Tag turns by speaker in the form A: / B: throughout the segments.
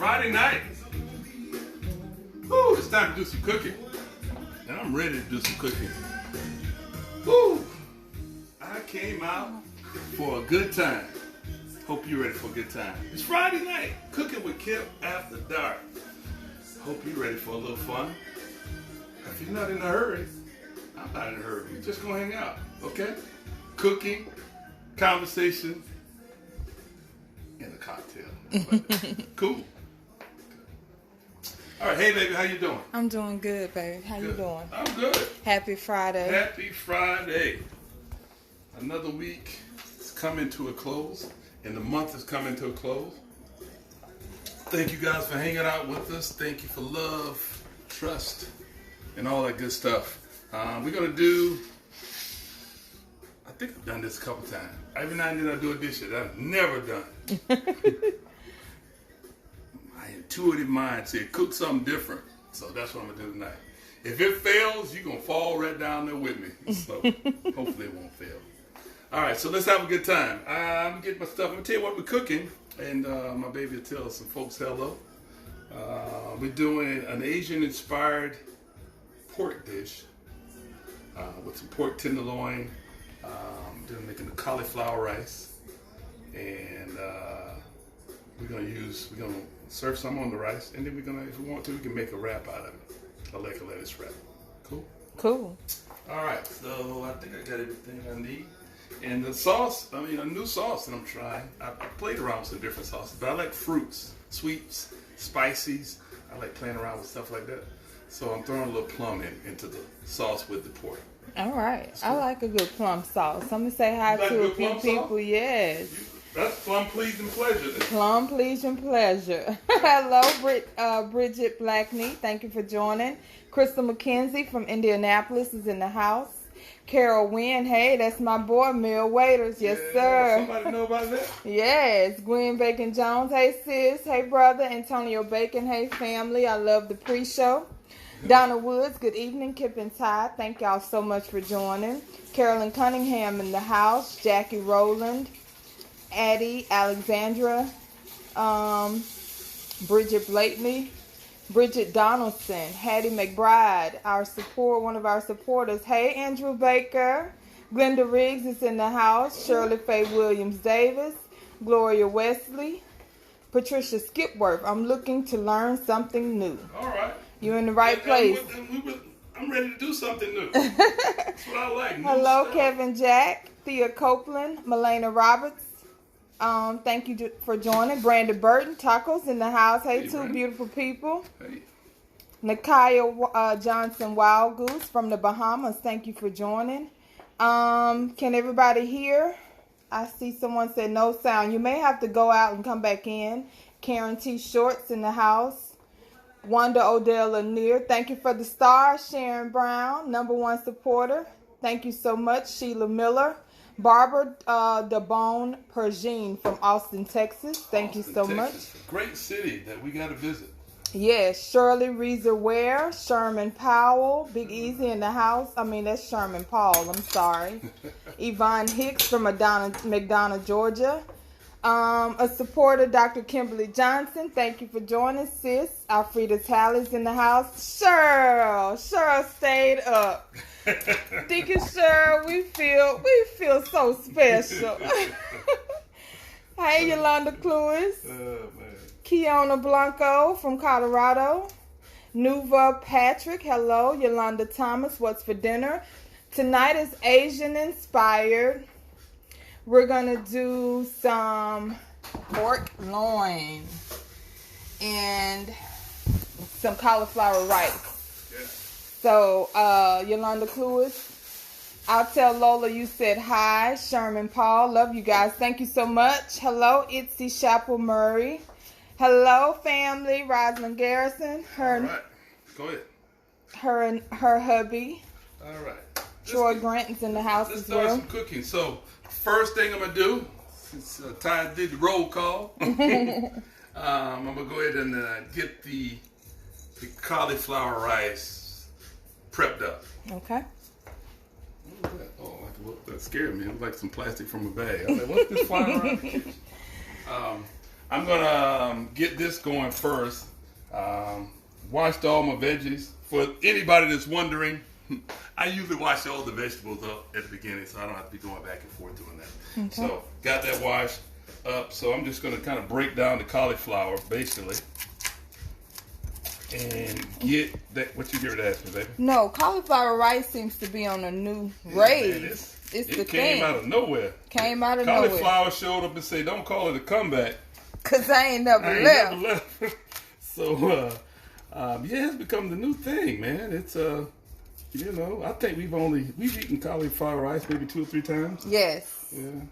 A: Friday night. Woo, it's time to do some cooking. And I'm ready to do some cooking. Woo! I came out for a good time. Hope you're ready for a good time. It's Friday night. Cooking with Kip after dark. Hope you're ready for a little fun. If you're not in a hurry, I'm not in a hurry. We're just gonna hang out, okay? Cooking, conversation, and a cocktail. Cool. All right, hey baby, how you doing?
B: I'm doing good, baby. How you doing?
A: I'm good.
B: Happy Friday.
A: Happy Friday. Another week is coming to a close, and the month is coming to a close. Thank you guys for hanging out with us. Thank you for love, trust, and all that good stuff. We're going to do, I think I've done this a couple times. Every now and then I do a dish that I've never done. My intuitive mind said, cook something different. So that's what I'm going to do tonight. If it fails, you're going to fall right down there with me. So hopefully it won't fail. All right, so let's have a good time. I'm getting my stuff. I'm going to tell you what we're cooking. And my baby will tell some folks hello. We're doing an Asian-inspired pork dish with some pork tenderloin. Then making the cauliflower rice, and we're gonna serve some on the rice, and then we're gonna, if we want to, we can make a wrap out of it, a lettuce wrap. Cool.
B: Cool.
A: All right, so I think I got everything I need, and the sauce. I mean, a new sauce that I'm trying. I played around with some different sauces, but I like fruits, sweets, spices. I like playing around with stuff like that. So I'm throwing a little plum into the sauce with the pork.
B: All right. I like a good plum sauce. I'm going to say hi to a few people. Yes.
A: That's plum pleasing pleasure. Then.
B: Plum pleasing pleasure. Hello, Bridget Blackney. Thank you for joining. Crystal McKenzie from Indianapolis is in the house. Carol Wynn. Hey, that's my boy, Mill Waiters. Yes, sir.
A: Somebody know about that?
B: Yes. Gwen Bacon Jones. Hey, sis. Hey, brother. Antonio Bacon. Hey, family. I love the pre-show. Donna Woods, good evening. Kip and Ty, thank y'all so much for joining. Carolyn Cunningham in the house. Jackie Rowland, Addie, Alexandra, Bridget Blatney, Bridget Donaldson, Hattie McBride, one of our supporters. Hey, Andrew Baker. Glenda Riggs is in the house. Shirley Faye Williams Davis, Gloria Wesley, Patricia Skipworth. I'm looking to learn something new.
A: All right.
B: You're in the right place.
A: I'm ready to do something new. That's what I like.
B: Hello, Kevin Jack, Thea Copeland, Melena Roberts. Thank you for joining. Brandon Burton, Tacos in the house. Hey, two Brandon. Beautiful people. Hey. Nakaya Johnson Wild Goose from the Bahamas. Thank you for joining. Can everybody hear? I see someone said no sound. You may have to go out and come back in. Karen T. Shorts in the house. Wanda Odell Lanier, thank you for the star. Sharon Brown, #1 supporter. Thank you so much. Sheila Miller. Barbara DeBone Pergine from Austin, Texas. Thank you so much.
A: Great city that we got to visit.
B: Yes, Shirley Reeser Ware, Sherman Powell, Big Easy in the house. I mean, that's Sherman Paul, I'm sorry. Yvonne Hicks from McDonough, Georgia. A supporter, Dr. Kimberly Johnson. Thank you for joining, sis. Alfreda Tally's in the house. Cheryl stayed up. Deacon Cheryl, we feel so special. Hey, Yolanda Cluis. Kiona Blanco from Colorado. Nuva Patrick. Hello, Yolanda Thomas. What's for dinner? Tonight is Asian inspired. We're going to do some pork loin and some cauliflower rice. Yeah. So, Yolanda Cluis, I'll tell Lola you said hi. Sherman Paul, love you guys. Thank you so much. Hello, Itzy Chapel Murray. Hello, family. Rosalind Garrison.
A: All right. Go ahead.
B: Her and her hubby.
A: All right.
B: Troy Grant's in the house as well.
A: Let's start some cooking. So, first thing I'm going to do, since Ty did the roll call, I'm going to go ahead and get the cauliflower rice prepped up.
B: Okay.
A: What was that? Oh, that scared me. It was like some plastic from a bag. I was like, what's this flying around the kitchen? I'm gonna get this going first. Washed all my veggies. For anybody that's wondering, I usually wash all the vegetables up at the beginning, so I don't have to be going back and forth doing that. Okay. So got that washed up. So I'm just gonna kind of break down the cauliflower basically, and get that. What you get to ask me, baby?
B: No, cauliflower rice seems to be on a new raise. It came
A: out of nowhere.
B: Came out of nowhere.
A: Cauliflower showed up and said, "Don't call it a comeback."
B: Cause I ain't never left.
A: So it's become the new thing, man. It's I think we've eaten cauliflower rice maybe 2 or 3 times.
B: Yes.
A: Yeah.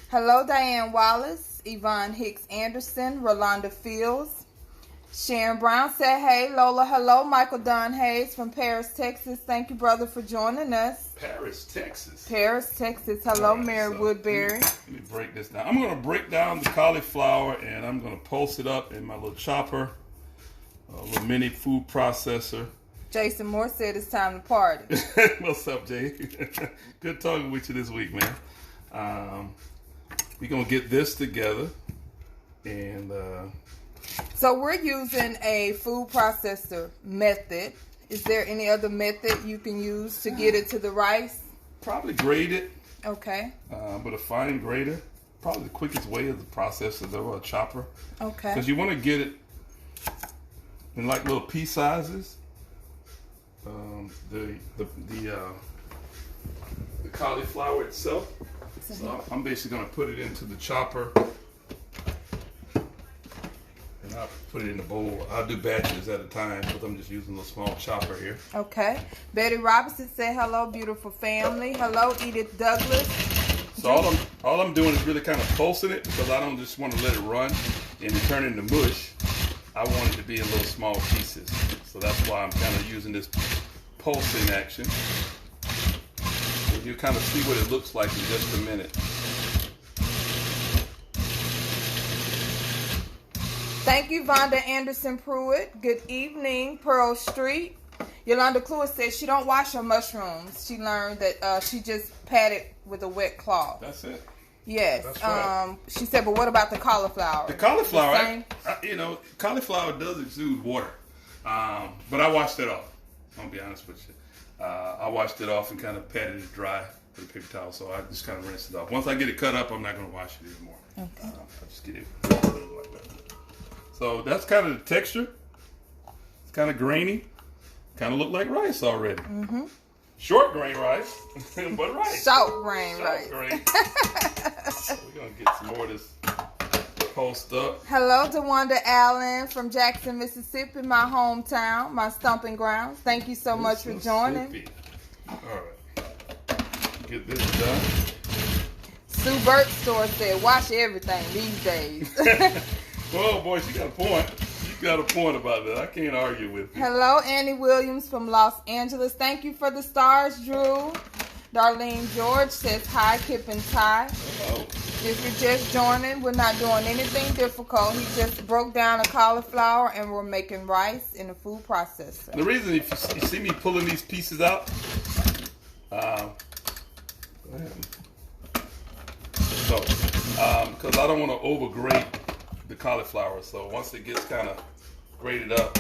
B: Hello, Diane Wallace, Yvonne Hicks Anderson, Rolanda Fields. Sharon Brown said, hey, Lola, hello. Michael Don Hayes from Paris, Texas. Thank you, brother, for joining us.
A: Paris, Texas.
B: Paris, Texas. Hello, right, Mary Woodbury.
A: Let me break this down. I'm going to break down the cauliflower, and I'm going to pulse it up in my little chopper, a little mini food processor.
B: Jason Moore said it's time to party.
A: What's up, Jay? Good talking with you this week, man. We're going to get this together, and...
B: So we're using a food processor method. Is there any other method you can use to get it to the rice?
A: Probably grate it.
B: Okay.
A: But a fine grater. Probably the quickest way is the processor, though, a chopper.
B: Okay.
A: Because you want to get it in like little pea sizes. The cauliflower itself. So I'm basically going to put it into the chopper. I'll put it in the bowl. I'll do batches at a time because I'm just using a small chopper here.
B: Okay. Betty Robinson said, hello, beautiful family. Hello, Edith Douglas.
A: So all I'm doing is really kind of pulsing it because I don't just want to let it run and turn into mush. I want it to be in little small pieces. So that's why I'm kind of using this pulsing action. So you kind of see what it looks like in just a minute.
B: Thank you, Vonda Anderson Pruitt. Good evening, Pearl Street. Yolanda Cluis says she don't wash her mushrooms. She learned that she just pat it with a wet cloth.
A: That's it.
B: Yes.
A: That's right.
B: She said, but what about the cauliflower?
A: The cauliflower, cauliflower does exude water. But I washed it off. I'll be honest with you. I washed it off and kind of patted it dry with a paper towel. So I just kind of rinsed it off. Once I get it cut up, I'm not going to wash it anymore.
B: Okay.
A: I just get it like that. So that's kind of the texture. It's kind of grainy. Kind of look like rice already. Mm-hmm. Short grain rice, but rice.
B: Short grain rice.
A: So we're going to get some more of this post up.
B: Hello, DeWanda Allen from Jackson, Mississippi, my hometown, my stomping grounds. Thank you so much for joining.
A: All right. Get this done.
B: Sue Burt's store said, wash everything these days.
A: Well, boy, she got a point. She got a point about that. I can't argue with you.
B: Hello, Annie Williams from Los Angeles. Thank you for the stars, Drew. Darlene George says, hi, Kip and Ty.
A: Hello.
B: If you're just joining, we're not doing anything difficult. He just broke down a cauliflower and we're making rice in a food processor.
A: The reason, if you see me pulling these pieces out, because I don't want to overgrate the cauliflower, so once it gets kind of grated up,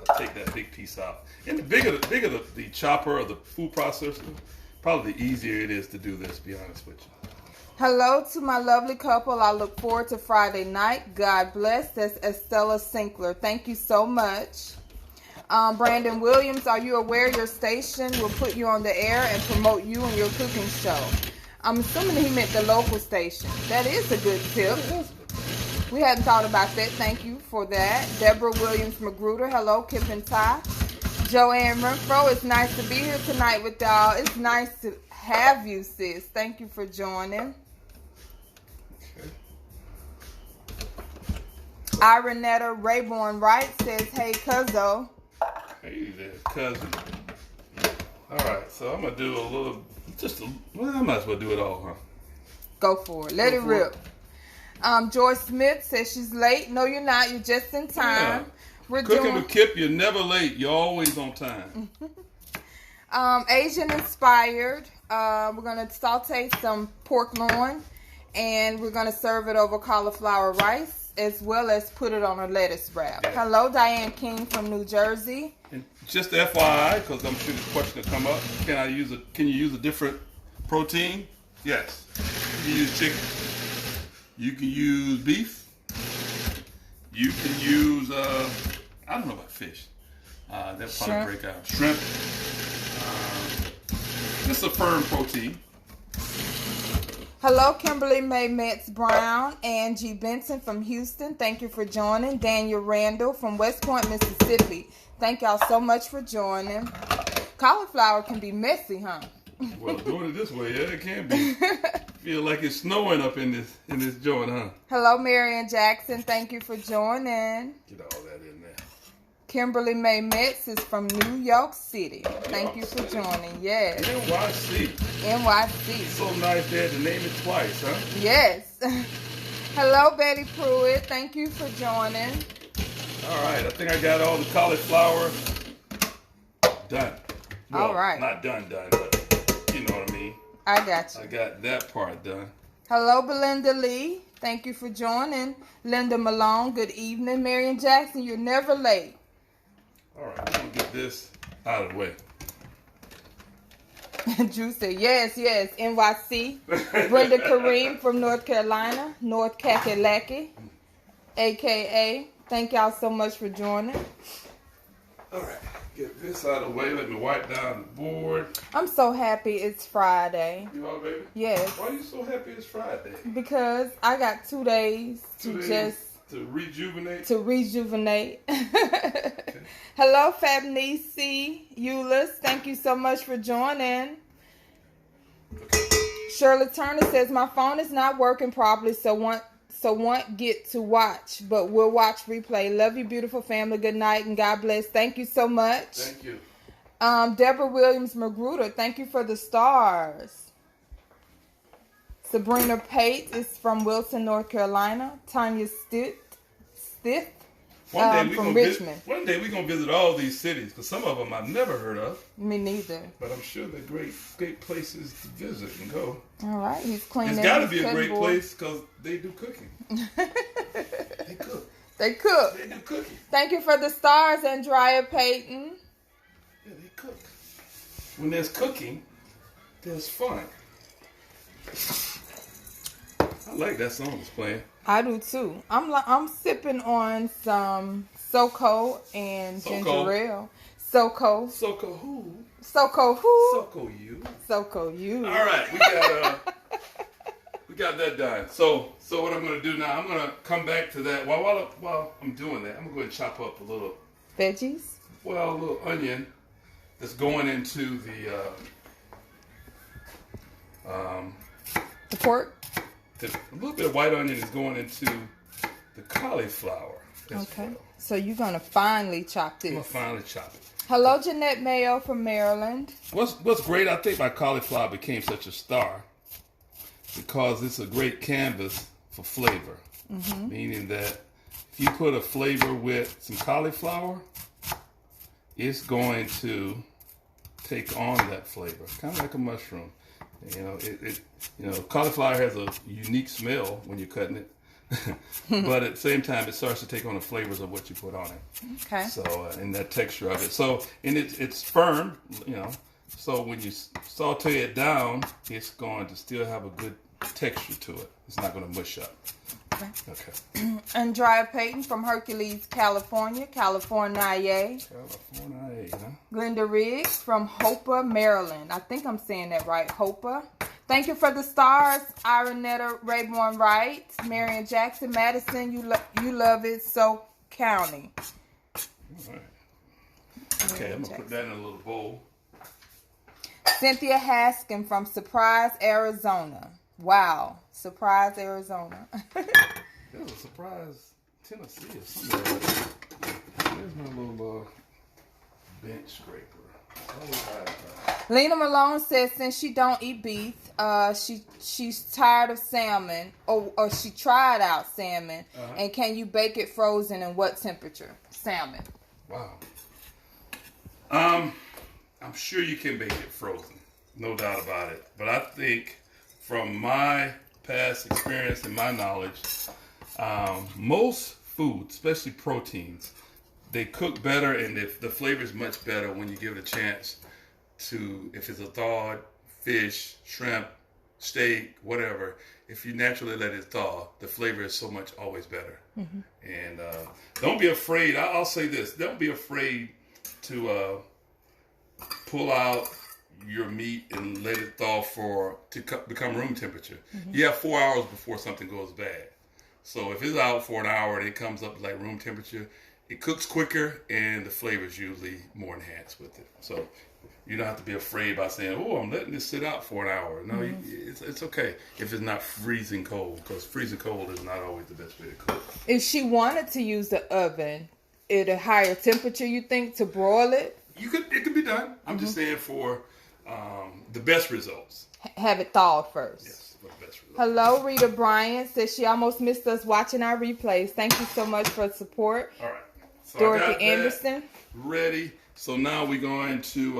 A: I take that big piece out. And the bigger the chopper or the food processor, probably the easier it is to do this, to be honest with you.
B: Hello to my lovely couple. I look forward to Friday night. God bless. That's Estella Sinkler. Thank you so much. Brandon Williams, are you aware your station will put you on the air and promote you and your cooking show? I'm assuming he meant the local station. That is a good tip. We hadn't thought about that. Thank you for that. Deborah Williams Magruder. Hello, Kip and Ty. Joanne Renfro. It's nice to be here tonight with y'all. It's nice to have you, sis. Thank you for joining.
A: Okay.
B: Ironetta Rayborn Wright says, hey, cuzzo.
A: Hey there, cousin. All right, so I'm going to do a little, I might as well do it all, huh?
B: Go for it. Let it rip. Joyce Smith says she's late. No, you're not. You're just in time.
A: Yeah. We're cooking with Kip. You're never late. You're always on time.
B: Asian inspired. We're going to saute some pork loin, and we're going to serve it over cauliflower rice. as well as put it on a lettuce wrap.
A: Yeah.
B: Hello, Diane King from New Jersey.
A: And just FYI, because I'm sure this question will come up, can you use a different protein? Yes. You can use chicken. You can use beef. You can use, I don't know about fish. That'll probably break out. Shrimp. Just a firm protein.
B: Hello, Kimberly May Metz Brown, Angie Benson from Houston. Thank you for joining. Daniel Randall from West Point, Mississippi. Thank y'all so much for joining. Cauliflower can be messy, huh?
A: Well, doing it this way, yeah, it can be. Feel like it's snowing up in this joint, huh?
B: Hello, Marion Jackson. Thank you for joining.
A: Get all that in there.
B: Kimberly May Metz is from New York City. Thank you for joining. Yes.
A: NYC.
B: NYC.
A: So nice they had to name it twice, huh?
B: Yes. Hello, Betty Pruitt. Thank you for joining.
A: All right. I think I got all the cauliflower done. Well,
B: all right.
A: Not done, but you know what I mean.
B: I got you.
A: I got that part done.
B: Hello, Belinda Lee. Thank you for joining. Linda Malone, good evening. Marion Jackson, you're never late.
A: All right, we're going to get this out of the way.
B: Drew said, yes, NYC. Brenda Kareem from North Carolina, North Kakalaki, a.k.a. Thank y'all so much for joining.
A: All right, get this out of the way. Let me wipe down the board.
B: I'm so happy it's Friday.
A: You all, baby?
B: Yes.
A: Why are you so happy it's Friday?
B: Because I got 2 days
A: to rejuvenate.
B: Okay. Hello, Fabnisi Euless. Thank you so much for joining.
A: Okay.
B: Shirley Turner says my phone is not working properly, so won't get to watch, but we'll watch replay. Love you, beautiful family. Good night and God bless. Thank you so much.
A: Thank you.
B: Deborah Williams Magruder, thank you for the stars. Sabrina Pate is from Wilson, North Carolina. Tanya Stith from Richmond.
A: One day we're going to visit all these cities, because some of them I've never heard of.
B: Me neither.
A: But I'm sure they're great places to visit and go.
B: All right, he's cleaning.
A: It's got to be a great place, because they do cooking. They cook.
B: They cook.
A: They do cooking.
B: Thank you for the stars, Andrea Payton.
A: Yeah, they cook. When there's cooking, there's fun. I like that song that's playing.
B: I do too. I'm sipping on some SoCo and ginger ale. SoCo.
A: SoCo who?
B: SoCo who?
A: SoCo you.
B: SoCo you.
A: All right, we got that done. So what I'm gonna do now? I'm gonna come back to that. While I'm doing that, I'm gonna go ahead and chop up a little
B: veggies. Well,
A: a little onion that's going into
B: the pork.
A: A little bit of white onion is going into the cauliflower.
B: Okay. Well. So you're going to finely chop this.
A: I'm going to finally chop it.
B: Hello, Jeanette Mayo from Maryland.
A: What's great, I think my cauliflower became such a star because it's a great canvas for flavor. Mm-hmm. Meaning that if you put a flavor with some cauliflower, it's going to take on that flavor. Kind of like a mushroom. Cauliflower has a unique smell when you're cutting it, but at the same time, it starts to take on the flavors of what you put on it.
B: Okay.
A: So, and that texture of it. So, and it's firm, So when you saute it down, it's going to still have a good texture to it. It's not going to mush up. Okay.
B: Andrea Payton from Hercules, California. California,
A: huh?
B: Glenda Riggs from Hopa, Maryland. I think I'm saying that right. Hopa. Thank you for the stars. Ironetta Rayborn Wright. Marion Jackson, Madison. You love it. So County.
A: All right. Okay, I'm going to put that in a little bowl.
B: Cynthia Haskin from Surprise, Arizona. Wow. Surprise, Arizona.
A: There's a Surprise, Tennessee or something like that. There's my little bench scraper.
B: Lena Malone says since she don't eat beef, she's tired of salmon, or she tried out salmon, and can you bake it frozen and what temperature? Salmon.
A: Wow. I'm sure you can bake it frozen, no doubt about it. But I think from my past experience and my knowledge, Most foods, especially proteins, they cook better, and the flavor is much better when you give it a chance to, if it's a thawed fish, shrimp, steak, whatever. If you naturally let it thaw, the flavor is so much always better. Mm-hmm. And don't be afraid. I'll say this: don't be afraid to pull out your meat and let it thaw to become room temperature. Mm-hmm. You have 4 hours before something goes bad. So if it's out for an hour and it comes up like room temperature, it cooks quicker and the flavor is usually more enhanced with it. So you don't have to be afraid by saying, "Oh, I'm letting this sit out for an hour." No, mm-hmm. It's okay if it's not freezing cold, because freezing cold is not always the best way to cook.
B: If she wanted to use the oven at a higher temperature, you think, to broil it?
A: It could be done. I'm just saying for the best results.
B: Have it thawed first.
A: Yes, for the best results.
B: Hello, Rita Bryant says she almost missed us watching our replays. Thank you so much for the support.
A: All right. So
B: Dorothy Anderson.
A: Ready. So now we're going to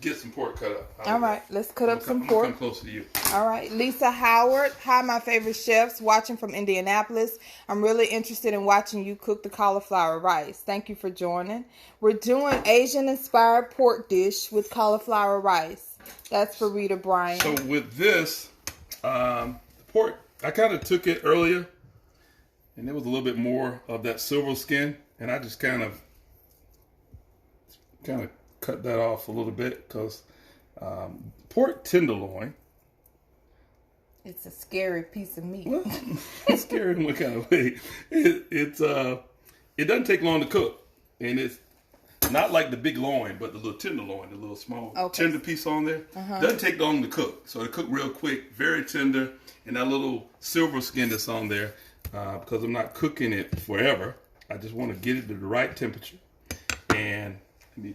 A: get some pork cut up.
B: All right. Let's cut up some pork.
A: Come closer to you.
B: All right. Lisa Howard. Hi, my favorite chefs watching from Indianapolis. I'm really interested in watching you cook the cauliflower rice. Thank you for joining. We're doing Asian-inspired pork dish with cauliflower rice. That's for Rita Bryant.
A: So with this, pork, I kind of took it earlier, and there was a little bit more of that silver skin, and I just kind of cut that off a little bit, because pork tenderloin.
B: It's a scary piece of meat.
A: Well, it's scary in what kind of way? It doesn't take long to cook, and it's not like the big loin, but the little tenderloin, the little small tender piece on there. Doesn't take long to cook, so it cook real quick, very tender, and that little silver skin that's on there, because I'm not cooking it forever. I just want to get it to the right temperature, and let me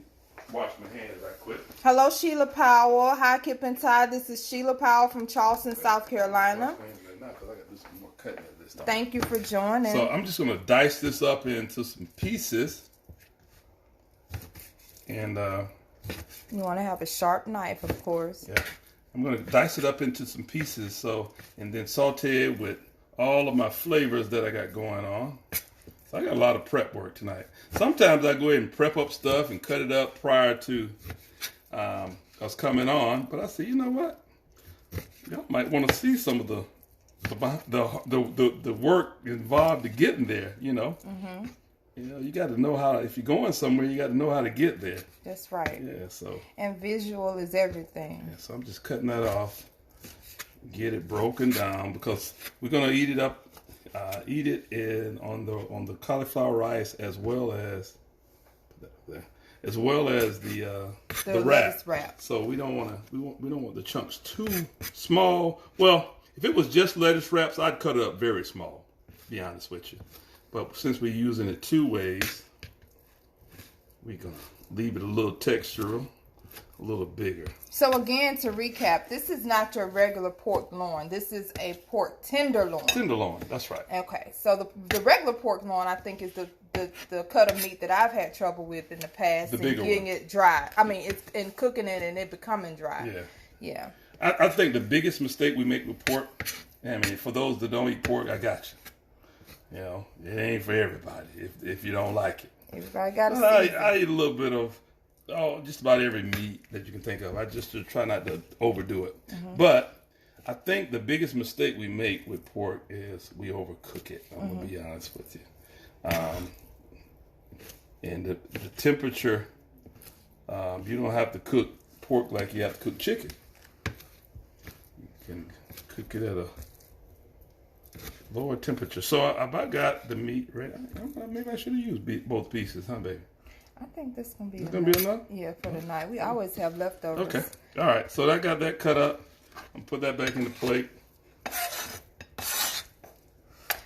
A: wash my hands right quick.
B: Hello, Sheila Powell. Hi, Kip and Ty. This is Sheila Powell from Charleston, South Carolina. Thank you for joining.
A: So I'm just going to dice this up into some pieces. And
B: you want to have a sharp knife, of course.
A: Yeah. I'm going to dice it up into some pieces, and then saute it with all of my flavors that I got going on. So I got a lot of prep work tonight. Sometimes I go ahead and prep up stuff and cut it up prior to us coming on. But I say, you know what? Y'all might want to see some of the work involved to getting there. You know, you got to know how. If you're going somewhere, you got to know how to get there.
B: That's right.
A: Yeah. So.
B: And visual is everything.
A: Yeah. So I'm just cutting that off. Get it broken down, because we're gonna eat it up. Eat it on the cauliflower rice, as well as the wrap. So we don't want the chunks too small. Well, if it was just lettuce wraps, I'd cut it up very small, to be honest with you. But since we're using it two ways, we're gonna leave it a little textural, a little bigger.
B: So again, to recap, this is not your regular pork loin. This is a pork tenderloin.
A: Tenderloin, that's right.
B: Okay, so the regular pork loin, I think, is the cut of meat that I've had trouble with in the past.
A: The bigger
B: getting
A: one.
B: it dry. I mean, it's in cooking it and it becoming dry.
A: Yeah. I think the biggest mistake we make with pork, I mean, for those that don't eat pork, I got you. You know, it ain't for everybody if you don't like it.
B: Everybody got to see.
A: I eat a little bit of just about every meat that you can think of. I just try not to overdo it. But I think the biggest mistake we make with pork is we overcook it. I'm going to be honest with you. And the temperature, you don't have to cook pork like you have to cook chicken. You can cook it at a lower temperature. So I got the meat ready. Maybe I should have used both pieces, huh, baby?
B: I think this gonna be.
A: It's gonna be enough.
B: Yeah, for the night. We always have leftovers.
A: Okay. All right. So I got that cut up. I'm put that back in the plate.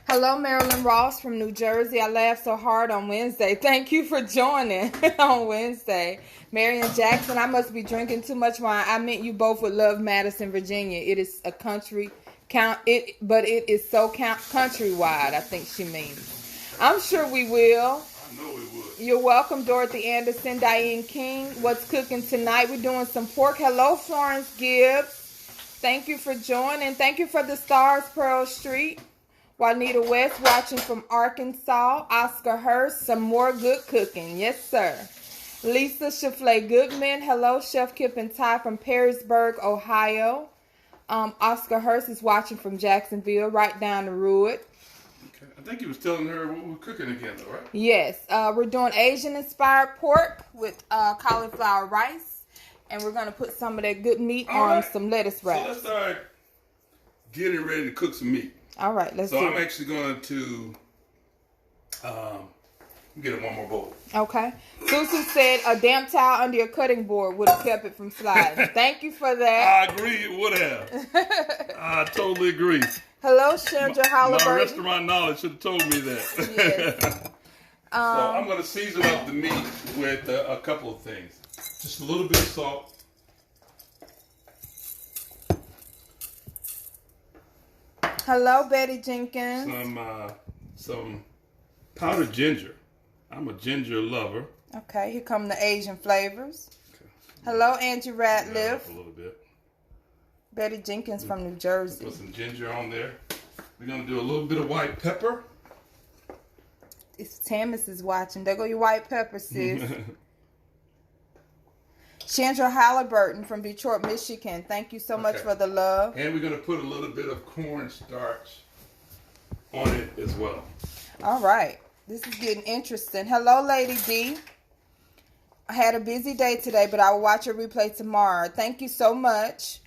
B: Hello, Marilyn Ross from New Jersey. I laughed so hard on Wednesday. Thank you for joining on Wednesday. Marion Jackson, I must be drinking too much wine. I meant you both would love Madison, Virginia. It is a country but it is so countrywide, I think she means. I'm sure we will.
A: I know we would.
B: You're welcome, Dorothy Anderson, Diane King. What's cooking tonight? We're doing some pork. Hello, Florence Gibbs. Thank you for joining. Thank you for the stars, Pearl Street. Juanita West watching from Arkansas. Oscar Hurst, some more good cooking. Yes, sir. Lisa Shafley Goodman. Hello, Chef Kip and Ty from Perrysburg, Ohio. Oscar Hurst is watching from Jacksonville, right down the road.
A: Okay. I think he was telling her what we're cooking again, though, right?
B: Yes. We're doing Asian-inspired pork with cauliflower rice. And we're going to put some of that good meat on some lettuce wraps.
A: So let's start getting ready to cook some meat.
B: All right, let's do it.
A: So I'm actually going to get one more bowl.
B: Okay. Susu said a damp towel under your cutting board would have kept it from sliding. Thank you for that.
A: I agree, it would have. I totally agree.
B: Hello, Chandra Halliburton.
A: My restaurant knowledge should have told me that.
B: Yes.
A: So I'm going to season up the meat with a couple of things. Just a little bit of salt.
B: Hello, Betty Jenkins.
A: Some powdered ginger. I'm a ginger lover.
B: Okay, here come the Asian flavors. Okay. Hello, Angie Ratliff.
A: A little bit.
B: Betty Jenkins from New Jersey.
A: Put some ginger on there. We're going to do a little bit of white pepper.
B: If Tamis is watching, there go your white pepper, sis. Chandra Halliburton from Detroit, Michigan. Thank you so much for the love.
A: And we're going to put a little bit of cornstarch on it as well.
B: All right. This is getting interesting. Hello, Lady D. I had a busy day today, but I will watch a replay tomorrow. Thank you so much.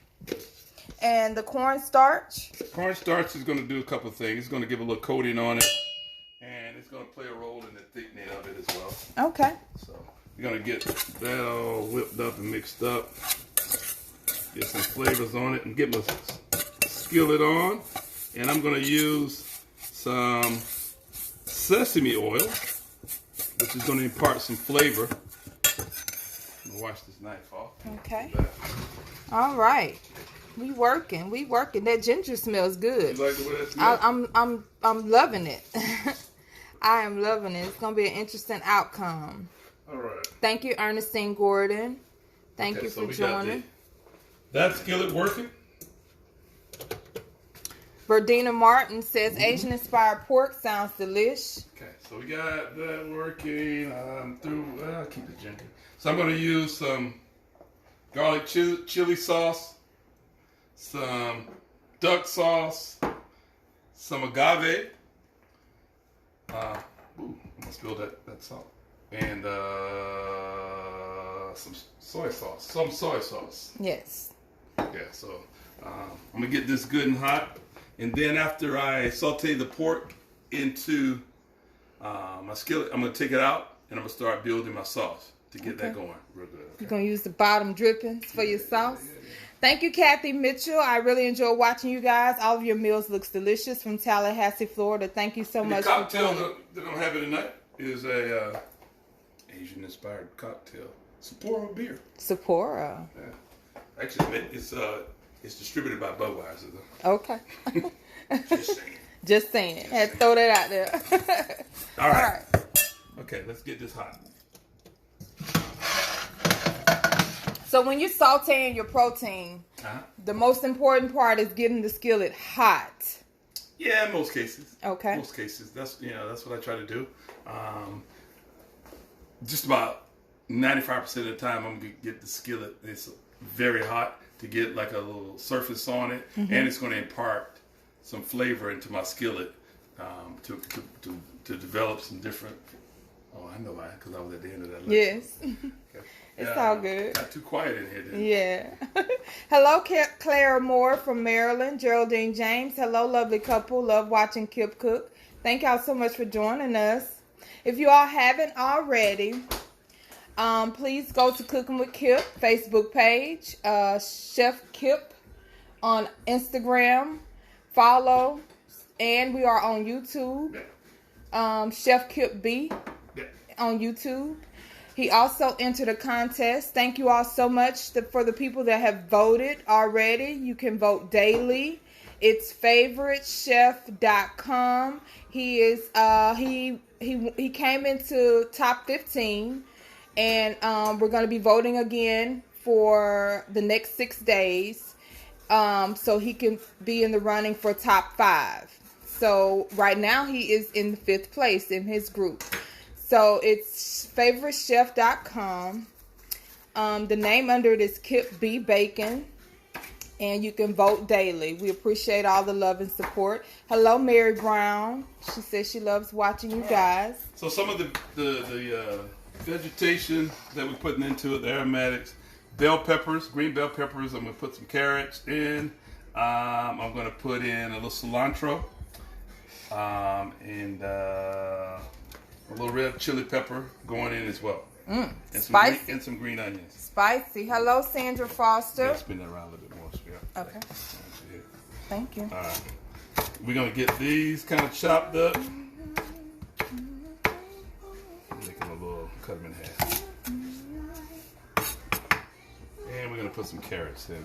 B: And the cornstarch?
A: Cornstarch is going to do a couple of things. It's going to give a little coating on it. And it's going to play a role in the thickening of it as well.
B: Okay.
A: So we're going to get that all whipped up and mixed up. Get some flavors on it and get my skillet on. And I'm going to use some sesame oil, which is going to impart some flavor. I'm going to wash this knife off.
B: Okay. All right. We working. That ginger smells good.
A: You like the way that smells?
B: I'm loving it. I am loving it. It's going to be an interesting outcome.
A: All right.
B: Thank you, Ernestine Gordon. Thank you for joining.
A: That skillet working?
B: Verdina Martin says Asian-inspired pork sounds delish.
A: Okay, so we got that working. I'm through. I'll keep it gentle. So I'm going to use some garlic chili sauce, some duck sauce, some agave. I'm going to spill that salt. And some soy sauce. Some soy sauce.
B: Yes.
A: Yeah, so I'm going to get this good and hot. And then after I saute the pork into my skillet, I'm going to take it out and I'm going to start building my sauce to get that going real good. Okay?
B: You're going to use the bottom drippings for your sauce? Yeah. Thank you, Kathy Mitchell. I really enjoy watching you guys. All of your meals looks delicious from Tallahassee, Florida. Thank you so much.
A: The cocktail that I'm having tonight is a Asian-inspired cocktail. Sapporo beer.
B: Sapporo.
A: Yeah. Actually, it's distributed by Budweiser, though.
B: Okay.
A: Just saying.
B: Just saying. Had to throw that out there.
A: All right. Okay, let's get this hot.
B: So when you're sauteing your protein, the most important part is getting the skillet hot.
A: Yeah, in most cases.
B: Okay.
A: Most cases. That's what I try to do. Just about 95% of the time, I'm gonna get the skillet. It's very hot to get like a little surface on it, and it's going to impart some flavor into my skillet to develop some different. Oh, I know why, because I was at the end of that lecture.
B: Yes.
A: Okay.
B: It's all good.
A: Got too quiet in here, didn't it?
B: Yeah. Hello, Clara Moore from Maryland. Geraldine James. Hello, lovely couple. Love watching Kip cook. Thank y'all so much for joining us. If you all haven't already, please go to Cooking with Kip Facebook page. Chef Kip on Instagram. Follow. And we are on YouTube. Chef Kip B on YouTube. He also entered a contest. Thank you all so much for the people that have voted already. You can vote daily. It's favoritechef.com. He is he came into top 15, and we're going to be voting again for the next 6 days, so he can be in the running for top 5. So right now he is in the 5th place in his group. So it's favoritechef.com. The name under it is Kip B. Bacon. And you can vote daily. We appreciate all the love and support. Hello, Mary Brown. She says she loves watching you guys.
A: So some of the vegetation that we're putting into it, the aromatics, bell peppers, green bell peppers. I'm going to put some carrots in. I'm going to put in a little cilantro and a little red chili pepper going in as well. And
B: Spicy.
A: some green onions.
B: Spicy. Hello, Sandra Foster.
A: Yeah, spin that around a little bit more. So yeah.
B: Okay. Thank you.
A: All right. We're going to get these kind of chopped up. Make them a little, cut them in half. And we're going to put some carrots in.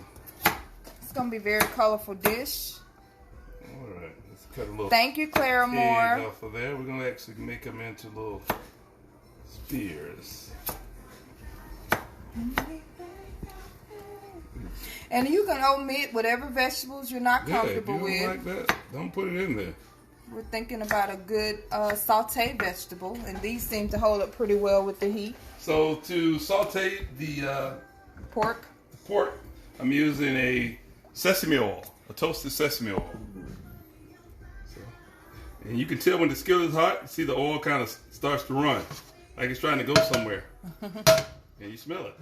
B: It's going to be a very colorful dish.
A: All right. Let's cut a little.
B: Thank you, Clara Moore.
A: Off of there. We're going to actually make them into little spears.
B: And you can omit whatever vegetables you're not comfortable
A: if you don't
B: with.
A: like that, don't put it in there.
B: We're thinking about a good sauté vegetable, and these seem to hold up pretty well with the heat.
A: So to saute the
B: pork,
A: I'm using a sesame oil, a toasted sesame oil. So, and you can tell when the skillet is hot. You see the oil kind of starts to run, like it's trying to go somewhere. And you smell it.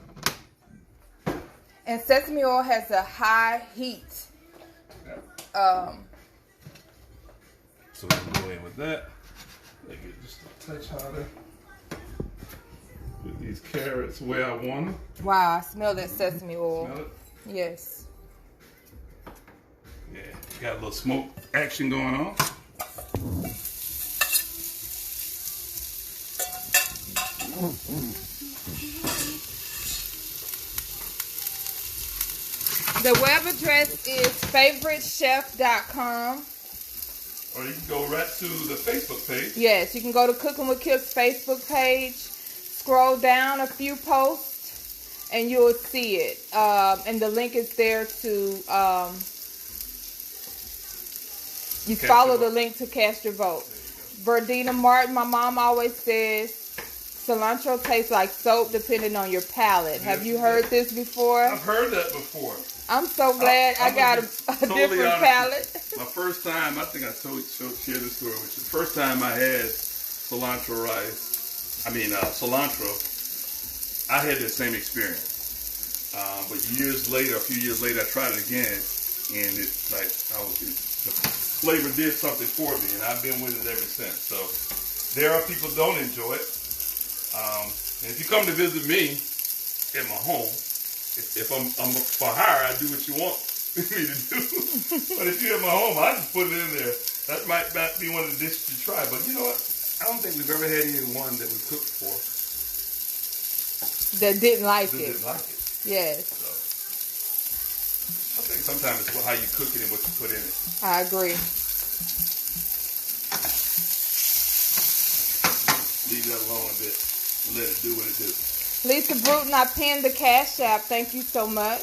B: And sesame oil has a high heat.
A: So we can go in with that. Make it just a touch hotter. Put these carrots where I want them.
B: Wow, I smell that sesame oil.
A: Smell it?
B: Yes.
A: Yeah, got a little smoke action going on.
B: The web address is favoritechef.com.
A: Or you can go right to the Facebook page.
B: Yes, you can go to Cooking with Kip's Facebook page, scroll down a few posts, and you'll see it. And the link is there to, you follow the link to cast your vote. Verdina Martin, my mom always says, cilantro tastes like soap depending on your palate. Have you heard this before?
A: I've heard that before.
B: I'm so glad I got a different palate.
A: My first time, I think I shared this story with you. The first time I had cilantro, I had the same experience. But a few years later, I tried it again, and it's like the flavor did something for me, and I've been with it ever since. So there are people who don't enjoy it. And if you come to visit me at my home, if I'm for hire, I do what you want me to do. But if you're at my home, I just put it in there. That might not be one of the dishes to try. But you know what? I don't think we've ever had anyone that we cooked for
B: that didn't like it.
A: Didn't like it.
B: Yes.
A: So, I think sometimes it's how you cook it and what you put in it.
B: I agree.
A: Leave that alone a bit. Let it do what it do.
B: Lisa Bruton, I pinned the Cash App. Thank you so much.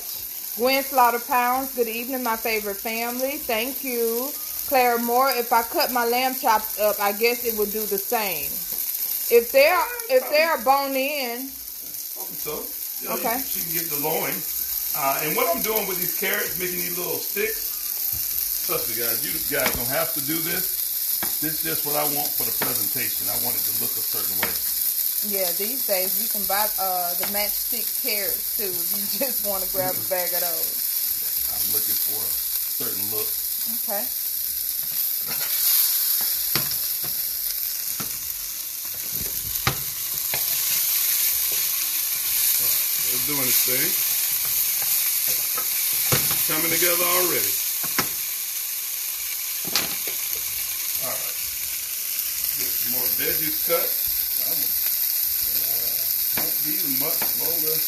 B: Gwen Slaughter Pounds, good evening, my favorite family. Thank you. Clara Moore, if I cut my lamb chops up, I guess it would do the same. If they are bone in.
A: So,
B: okay.
A: She can get the loin. And what I'm doing with these carrots, making these little sticks. Trust me, guys, you guys don't have to do this. This is just what I want for the presentation. I want it to look a certain way.
B: Yeah, these days you can buy the matchstick carrots too if you just want to grab a bag of those.
A: I'm looking for a certain look.
B: Okay.
A: It's doing its thing. Coming together already. All right. Get some more veggies cut. Won't be much longer.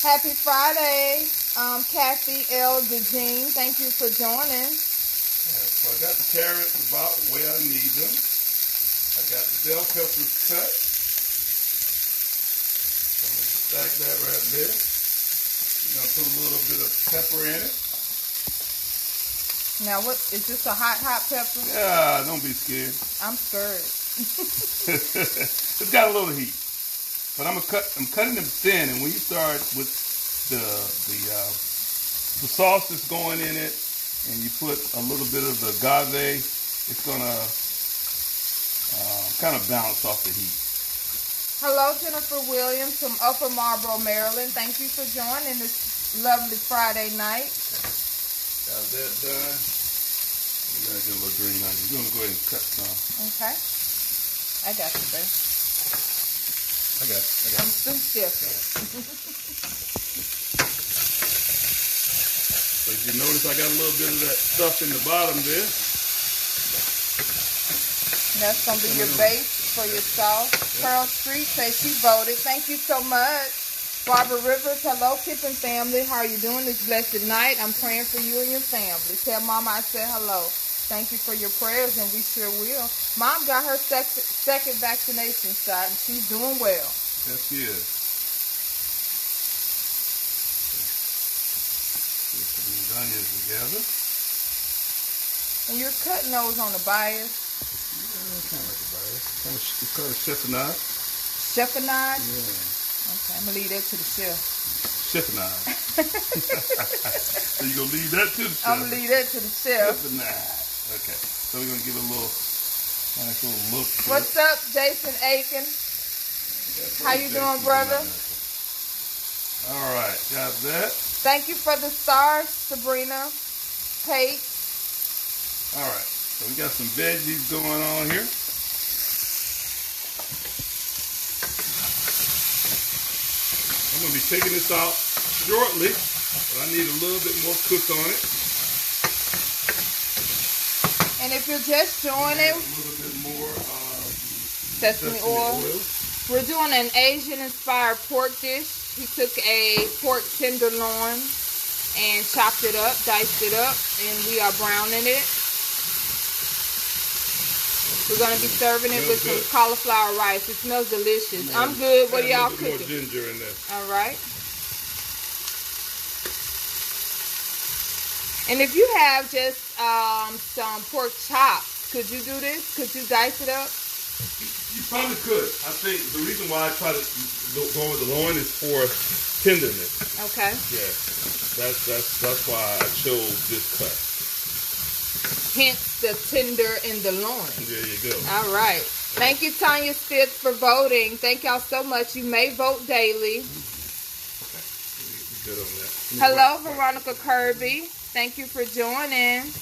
B: Happy Friday, Kathy L. DeJean. Thank you for joining.
A: All right, so I got the carrots about where I need them. I got the bell peppers cut. So I'm going to stack that right there. I'm going to put a little bit of pepper in it.
B: Now, what is this? A hot pepper?
A: Yeah, don't be scared.
B: I'm scared.
A: It's got a little heat, but I'm cutting them thin, and when you start with the sauce that's going in it, and you put a little bit of the agave, it's gonna kind of balance off the heat.
B: Hello, Jennifer Williams from Upper Marlboro, Maryland. Thank you for joining this lovely Friday night.
A: Got that done. We gotta get a little green onion. You're gonna go ahead and cut some.
B: Okay. I got you, babe.
A: I got it.
B: I'm still stiff.
A: So if you notice, I got a little bit of that stuff in the bottom there.
B: That's gonna be your base for your sauce. Pearl Street says she voted. Thank you so much. Barbara Rivers, hello, Kippen family. How are you doing this blessed night? I'm praying for you and your family. Tell Mama I said hello. Thank you for your prayers, and we sure will. Mom got her second vaccination shot, and she's doing well.
A: Yes, she is. Put these onions together.
B: And you're cutting those on the bias.
A: Yeah, kind of like a bias. It's called a chiffonade.
B: Chiffonade?
A: Yeah.
B: Okay, I'm going to leave that to the chef.
A: Chiffonade. So you're going to leave that to the chef?
B: I'm going to leave that to the chef.
A: Chiffonade. Okay, so we're going to give it a little, nice little look.
B: What's up, Jason Aiken? How you doing, brother?
A: All right, got that.
B: Thank you for the stars, Sabrina. Kate.
A: All right, so we got some veggies going on here. I'm going to be taking this out shortly, but I need a little bit more cook on it.
B: And if you're just joining,
A: a little bit more
B: sesame oil. We're doing an Asian-inspired pork dish. He took a pork tenderloin and chopped it up, diced it up, and we are browning it. We're going to be serving it with some cauliflower rice. It smells delicious. Man, I'm good. What are y'all cooking?
A: More ginger in there.
B: All right. And if you have just some pork chops, could you do this? Could you dice it up?
A: You probably could. I think the reason why I try to go with the loin is for tenderness.
B: Okay.
A: Yeah, that's why I chose this cut.
B: Hence the tender in the loin.
A: There you go.
B: All right. Thank you, Tanya Spitz, for voting. Thank y'all so much. You may vote daily.
A: Okay. Good on that.
B: Hello, Veronica Kirby. Thank you for joining.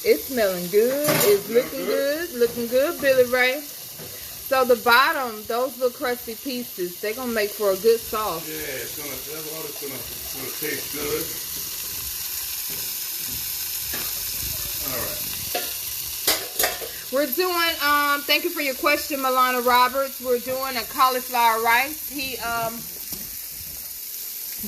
B: It's smelling good. It's looking good. Looking good, Billy Ray. So the bottom, those little crusty pieces, they're gonna make for a good sauce.
A: Yeah, that's all it's gonna taste good. All right.
B: We're doing thank you for your question, Milana Roberts. We're doing a cauliflower rice. He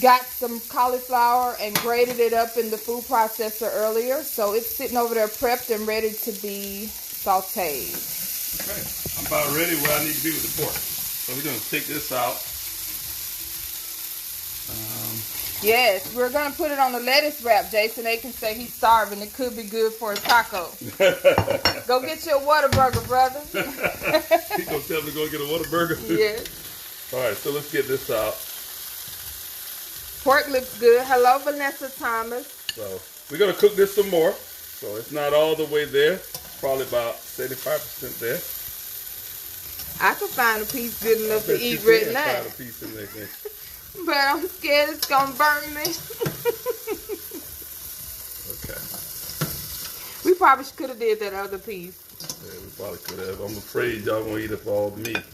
B: got some cauliflower and grated it up in the food processor earlier, so it's sitting over there prepped and ready to be sauteed.
A: Okay, I'm about ready where I need to be with the pork. So we're going to take this out.
B: Yes, we're going to put it on the lettuce wrap. Jason Aiken say he's starving. It could be good for a taco. Go get you a Whataburger, brother.
A: He's going to tell me to go get a Whataburger?
B: Yes.
A: All right, so let's get this out.
B: Pork looks good. Hello, Vanessa Thomas.
A: So we're going to cook this some more. So it's not all the way there. Probably about 75% there.
B: I can find a piece good enough to eat right now.
A: Find a piece in there.
B: But I'm scared it's going to burn me.
A: Okay.
B: We probably could have did that other piece.
A: Yeah, we probably could have. I'm afraid y'all going to eat up all the meat.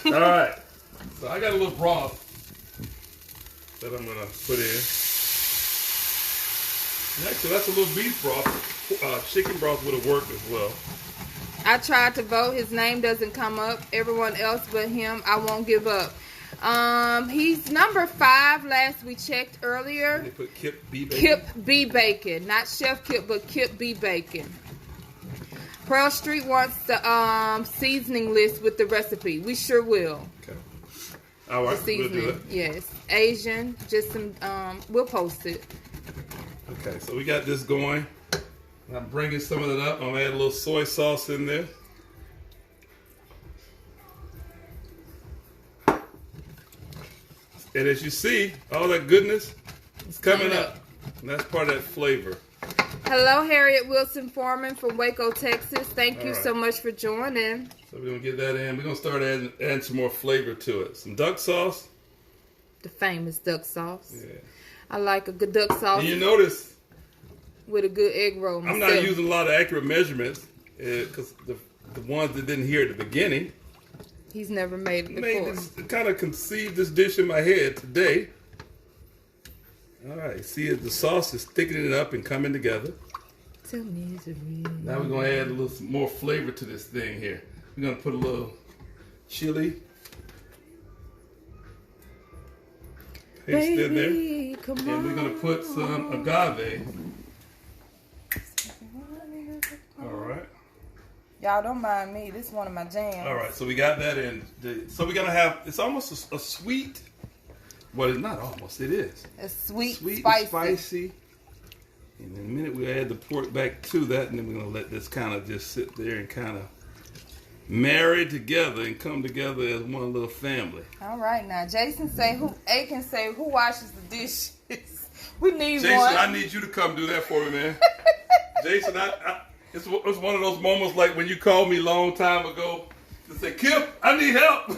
A: All right. So I got a little broth that I'm going to put in. Actually, that's a little beef broth. Chicken broth would have worked as well.
B: I tried to vote. His name doesn't come up. Everyone else but him, I won't give up. He's number 5 last we checked earlier.
A: They put Kip B. Bacon?
B: Kip B. Bacon. Not Chef Kip, but Kip B. Bacon. Pearl Street wants the seasoning list with the recipe. We sure will.
A: Okay. All right, we'll do it.
B: Yes. Asian, just some, we'll post it.
A: Okay, so we got this going. I'm bringing some of it up. I'm going to add a little soy sauce in there. And as you see, all that goodness is coming up. And that's part of that flavor.
B: Hello, Harriet Wilson Foreman from Waco, Texas. Thank you so much for joining.
A: So we're going to get that in. We're going to start adding some more flavor to it. Some duck sauce.
B: The famous duck sauce.
A: Yeah.
B: I like a good duck sauce.
A: And you notice
B: with a good egg roll myself.
A: I'm not using a lot of accurate measurements because the ones that didn't hear at the beginning.
B: He's never made it before.
A: Kind of conceived this dish in my head today. All right, see the sauce is thickening it up and coming together.
B: Tell me it's real.
A: Now we're going to add a little more flavor to this thing here. We're going to put a little chili paste in there. And we're going to put some agave. All right.
B: Y'all don't mind me. This is one of my jams.
A: All right, so we got that in. So we're going to have, it's almost a sweet, well, it's not almost, it is.
B: It's sweet,
A: spicy. And in a minute we'll add the pork back to that, and then we're going to let this kind of just sit there and kind of marry together and come together as one little family.
B: All right, now Jason say, Aiken say, who washes the dishes? We need
A: Jason,
B: one.
A: I need you to come do that for me, man. Jason, it's one of those moments like when you called me a long time ago to say, Kip, I need help.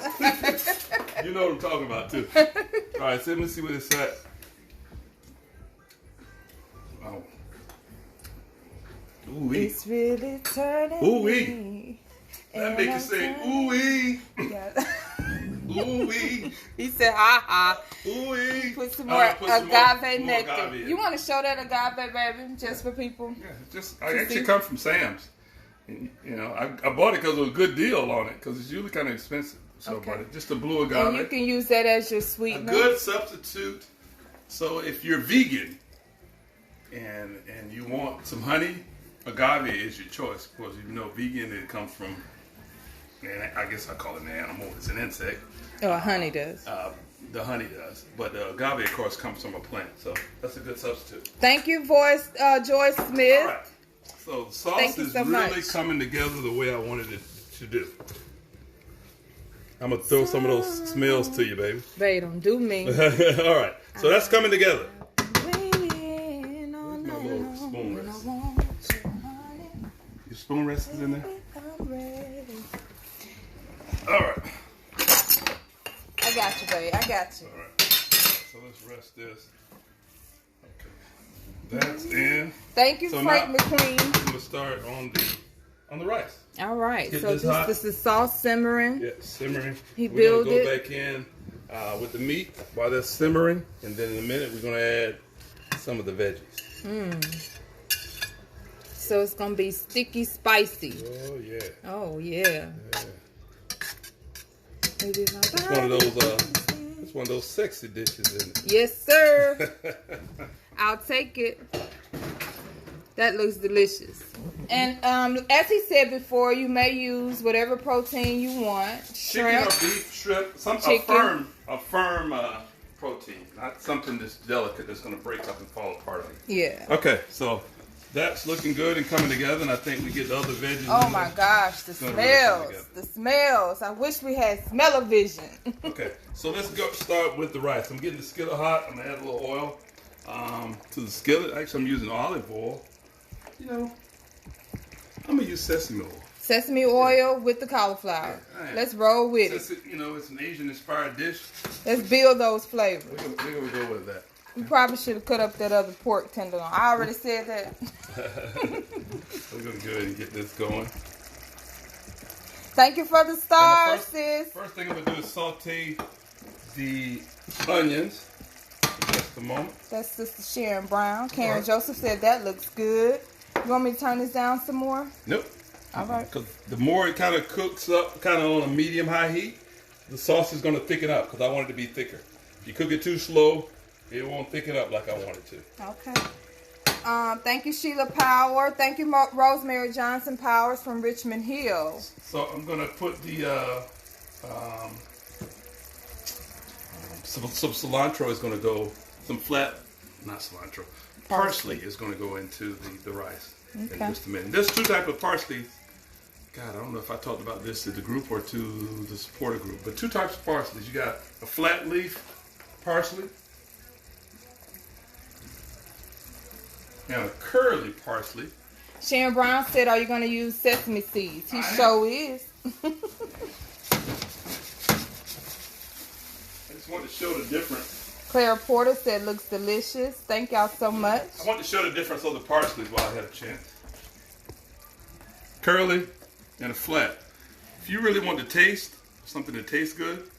A: You know what I'm talking about, too. All right, so let me see what it's at. Oh. Ooh-wee.
B: It's really turning.
A: Ooh-wee. That make you say, ooh-wee.
B: Yeah.
A: Ooh-wee.
B: He said, ha-ha.
A: Ooh-wee.
B: Put some more agave nectar.
A: Agave
B: You want to show that agave, baby, just for people?
A: Yeah, I actually come from Sam's. And, you know, I bought it because it was a good deal on it because it's usually kind of expensive. So, but just a blue agave.
B: And you can use that as your sweetener.
A: A good substitute. So if you're vegan and you want some honey, agave is your choice. Of course, you know vegan, it comes from, and I guess I call it an animal. It's an insect.
B: Oh, honey does.
A: The honey does. But the agave, of course, comes from a plant. So that's a good substitute.
B: Thank you, Joyce Smith.
A: All right. So the sauce is really coming together the way I wanted it to do. I'm going to throw some of those smells to you, baby.
B: Baby, don't do me.
A: All right. So that's coming together.
B: Waiting
A: on my little spoon rest. Your spoon rest is in there? All right.
B: I got you, baby. I got you.
A: All right. So let's rest this. Okay. That's in.
B: Thank you, Frank McQueen.
A: I'm going to start on the rice.
B: All right. So this is sauce simmering.
A: Yeah, simmering.
B: We're
A: going to go back in with the meat while that's simmering. And then in a minute, we're going to add some of the veggies.
B: So it's going to be sticky spicy.
A: Oh, yeah.
B: Oh, yeah.
A: It's one of those sexy dishes, isn't it?
B: Yes, sir. I'll take it. That looks delicious. And as he said before, you may use whatever protein you want.
A: Chicken or beef, shrimp, a firm protein, not something that's delicate that's going to break up and fall apart on you.
B: Yeah.
A: Okay, so that's looking good and coming together, and I think we get the other veggies.
B: Oh my gosh, the smells. The smells. I wish we had smell-o-vision. Okay,
A: so let's start with the rice. I'm getting the skillet hot. I'm going to add a little oil to the skillet. Actually, I'm using olive oil. You know, I'm going to use sesame oil.
B: Sesame oil with the cauliflower. Yeah, let's roll with it.
A: You know, it's an Asian-inspired dish.
B: Let's build those flavors.
A: We're going to go with that.
B: We probably should have cut up that other pork tenderloin. I already said that.
A: We're going to go ahead and get this going.
B: Thank you for the stars, sis.
A: First thing I'm going to do is saute the onions for just a moment.
B: That's Sister Sharon Brown. Karen Joseph said that looks good. You want me to turn this down some more?
A: Nope.
B: All right.
A: Because the more it kind of cooks up, kind of on a medium-high heat, the sauce is going to thicken up because I want it to be thicker. If you cook it too slow, it won't thicken up like I want it to.
B: Okay. Thank you, Sheila Power. Thank you, Rosemary Johnson Powers from Richmond Hill. So
A: I'm going to put the some cilantro is going to go, not cilantro, parsley is going to go into the rice. in just a minute. There's two types of parsley. God, I don't know if I talked about this to the group or to the supporter group, but two types of parsley. You got a flat leaf parsley and a curly parsley.
B: Sharon Brown said, "Are you going to use sesame seeds?" He sure is.
A: I just want to show the difference.
B: Claire Porter said, "Looks delicious." Thank y'all so much.
A: I want to show the difference of the parsley while I have a chance. Curly and a flat. If you really want to taste something that tastes good,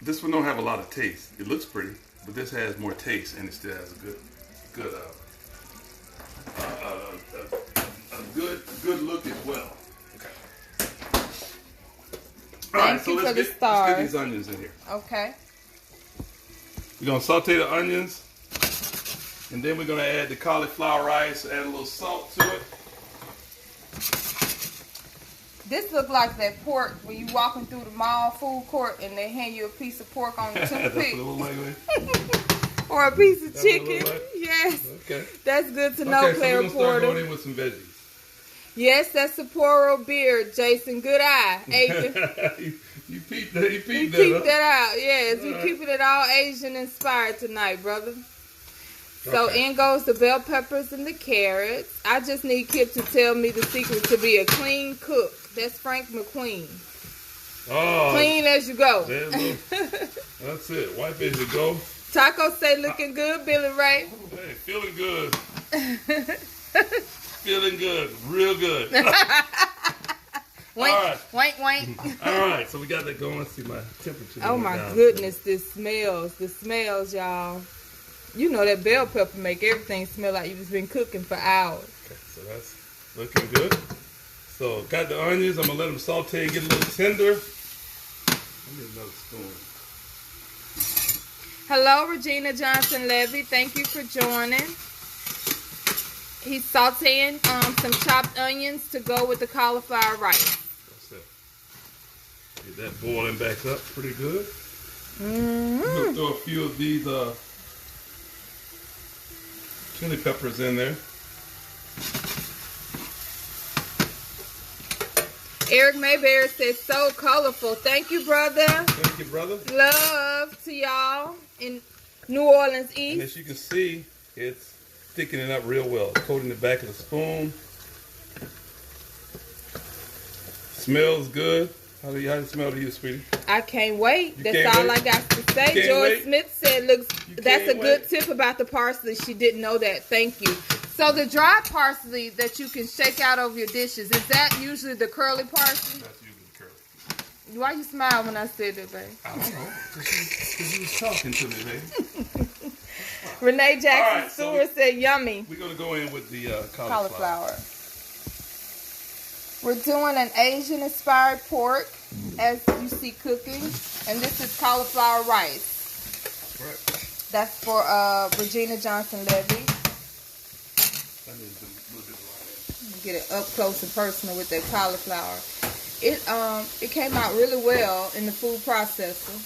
A: this one don't have a lot of taste. It looks pretty, but this has more taste and it still has a good look as well. Okay. All right, so let's get these onions in here.
B: Okay.
A: We're gonna saute the onions, and then we're gonna add the cauliflower rice. Add a little salt to it.
B: This look like that pork when you walking through the mall food court and they hand you a piece of pork on the toothpick.
A: That's what it look like.
B: Or a piece of chicken. Like? Yes. Okay. That's good to know, Claire Porter.
A: So we're gonna start going in with some veggies.
B: Yes, that's Sapporo beard, Jason. Good eye, Asian.
A: You peeped that. You peeped
B: that out. Yes, we keeping it all Asian inspired tonight, brother. So in goes the bell peppers and the carrots. I just need Kip to tell me the secret to be a clean cook. That's Frank McQueen.
A: Oh,
B: clean as you go.
A: That's it. Wipe as you go.
B: Taco say looking good, Billy Ray.
A: Hey, feeling good. Feeling good. Real good.
B: Wink, all right. Wink.
A: All right, so we got that going. Let's see my temperature.
B: Oh my goodness, the smells, y'all. You know that bell pepper make everything smell like you've just been cooking for hours.
A: Okay, so that's looking good. So got the onions. I'm gonna let them saute and get a little tender. I need another spoon.
B: Hello, Regina Johnson Levy. Thank you for joining. He's sauteing some chopped onions to go with the cauliflower rice.
A: That's it. Get that boiling back up pretty good.
B: Mm-hmm.
A: I'm gonna throw a few of these chili peppers in there.
B: Eric Mayberry says, so colorful. Thank you, brother.
A: Thank you, brother.
B: Love to y'all in New Orleans East.
A: And as you can see, it's thickening up real well. Coating the back of the spoon. Smells good. How do you smell to you, sweetie?
B: I can't wait. That's all I got to say. George Smith said, that's a good tip about the parsley. She didn't know that. Thank you. So the dry parsley that you can shake out over your dishes, is that usually the curly parsley?
A: That's usually curly.
B: Why you smile when I said that, babe?
A: I don't know. Because you was talking to me, baby.
B: Renee Jackson Stewart said, yummy.
A: We're going to go in with the cauliflower.
B: We're doing an Asian-inspired pork, as you see cooking. And this is cauliflower rice.
A: Right.
B: That's for Regina Johnson Levy. Get it up close and personal with that cauliflower. It came out really well in the food processor.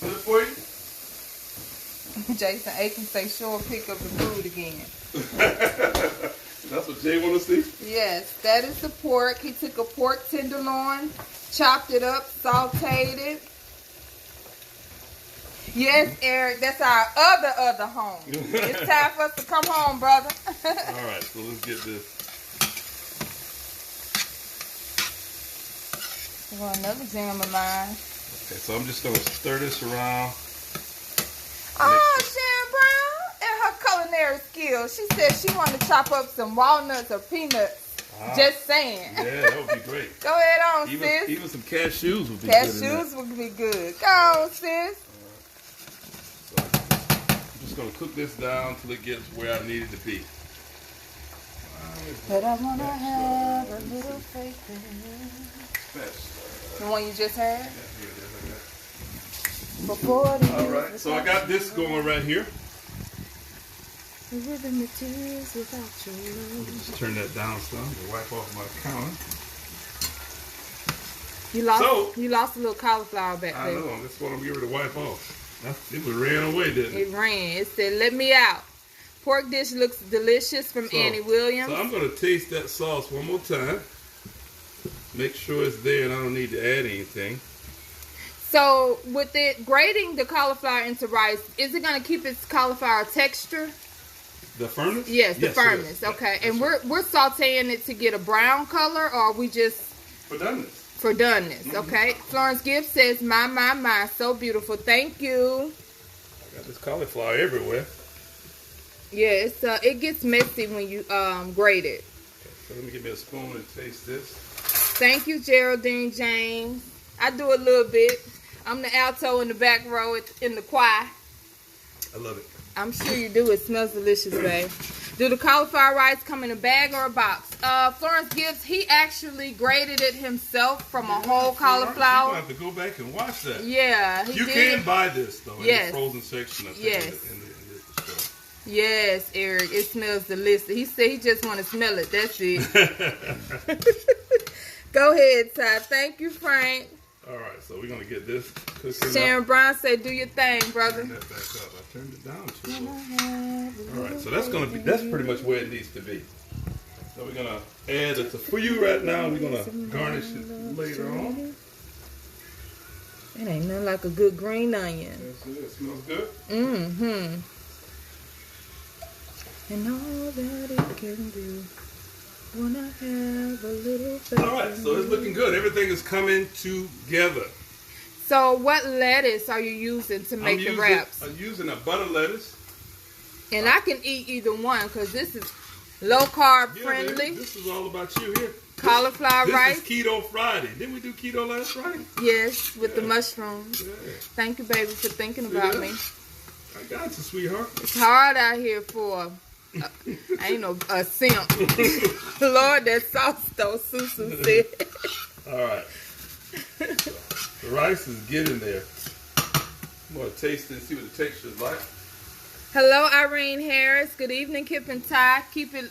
A: Good for you?
B: Jason Aiken say sure pick up the food again.
A: That's what Jay want to see?
B: Yes, that is the pork. He took a pork tenderloin, chopped it up, sauteed it. Yes, Eric, that's our other home. It's time for us to come home, brother.
A: All right, so let's get this.
B: Well, another jam of mine.
A: Okay, so I'm just going to stir this around.
B: Oh, Sharon Brown and her culinary skills. She said she wanted to chop up some walnuts or peanuts. Just saying.
A: Yeah, that would be great.
B: Go ahead on, sis.
A: Even some cashews would be good.
B: Cashews would be good. Go on, sis.
A: So I'm just going to cook this down until it gets where I need it to be.
B: But I want to have a little faith in the one you just had?
A: All right, so I got this going right here. Just turn that down some to wipe off my counter.
B: You lost a little cauliflower back there.
A: I know, that's what I'm getting ready to wipe off. It ran away, didn't it?
B: It ran. It said, let me out. Pork dish looks delicious from Annie Williams.
A: So I'm going to taste that sauce one more time. Make sure it's there and I don't need to add anything.
B: So with it grating the cauliflower into rice, is it going to keep its cauliflower texture?
A: The firmness?
B: Yes, the firmness. Okay. And we're sauteing it to get a brown color, or are we just...
A: For doneness.
B: For doneness, okay. Florence Gibbs says, my, so beautiful. Thank you.
A: I got this cauliflower everywhere.
B: Yeah, it gets messy when you grate it.
A: Okay, so let me get me a spoon and taste this.
B: Thank you, Geraldine James. I do a little bit. I'm the alto in the back row in the choir.
A: I love it.
B: I'm sure you do. It smells delicious, babe. Do the cauliflower rice come in a bag or a box? Florence Gibbs, he actually grated it himself from a whole cauliflower.
A: You have to go back and watch that.
B: Yeah, he
A: You
B: did.
A: can buy this, though, in the frozen section, I think,
B: Yes.
A: in the store.
B: Yes, Eric, it smells delicious. He said he just want to smell it. That's it. Go ahead, Ty. Thank you, Frank.
A: All right, so we're going to get this cooking
B: Sharon
A: up.
B: Brown said, do your thing, brother.
A: Turn that back up. I turned it down too low. All right, so that's pretty much where it needs to be. So we're going to add it to for you right now. We're going to garnish it later on.
B: It ain't nothing like a good green onion.
A: That's it. It smells good.
B: Mm-hmm. And all that it can do when I have a little faith.
A: All right, so it's looking good. Everything is coming together.
B: So what lettuce are you using to make the wraps?
A: I'm using a butter lettuce.
B: And I can eat either one because this is low carb friendly.
A: Man, this is all about you here.
B: Cauliflower rice.
A: This is Keto Friday. Didn't we do keto last Friday?
B: Yes, with the mushrooms. Yeah. Thank you, baby, for thinking about me.
A: I got you, sweetheart.
B: It's hard out here for I ain't no a simp. Lord, that sauce though, Susan said.
A: All right. The rice is getting there. I'm going to taste it and see what the texture is like.
B: Hello, Irene Harris. Good evening, Kip and Ty. Keep it.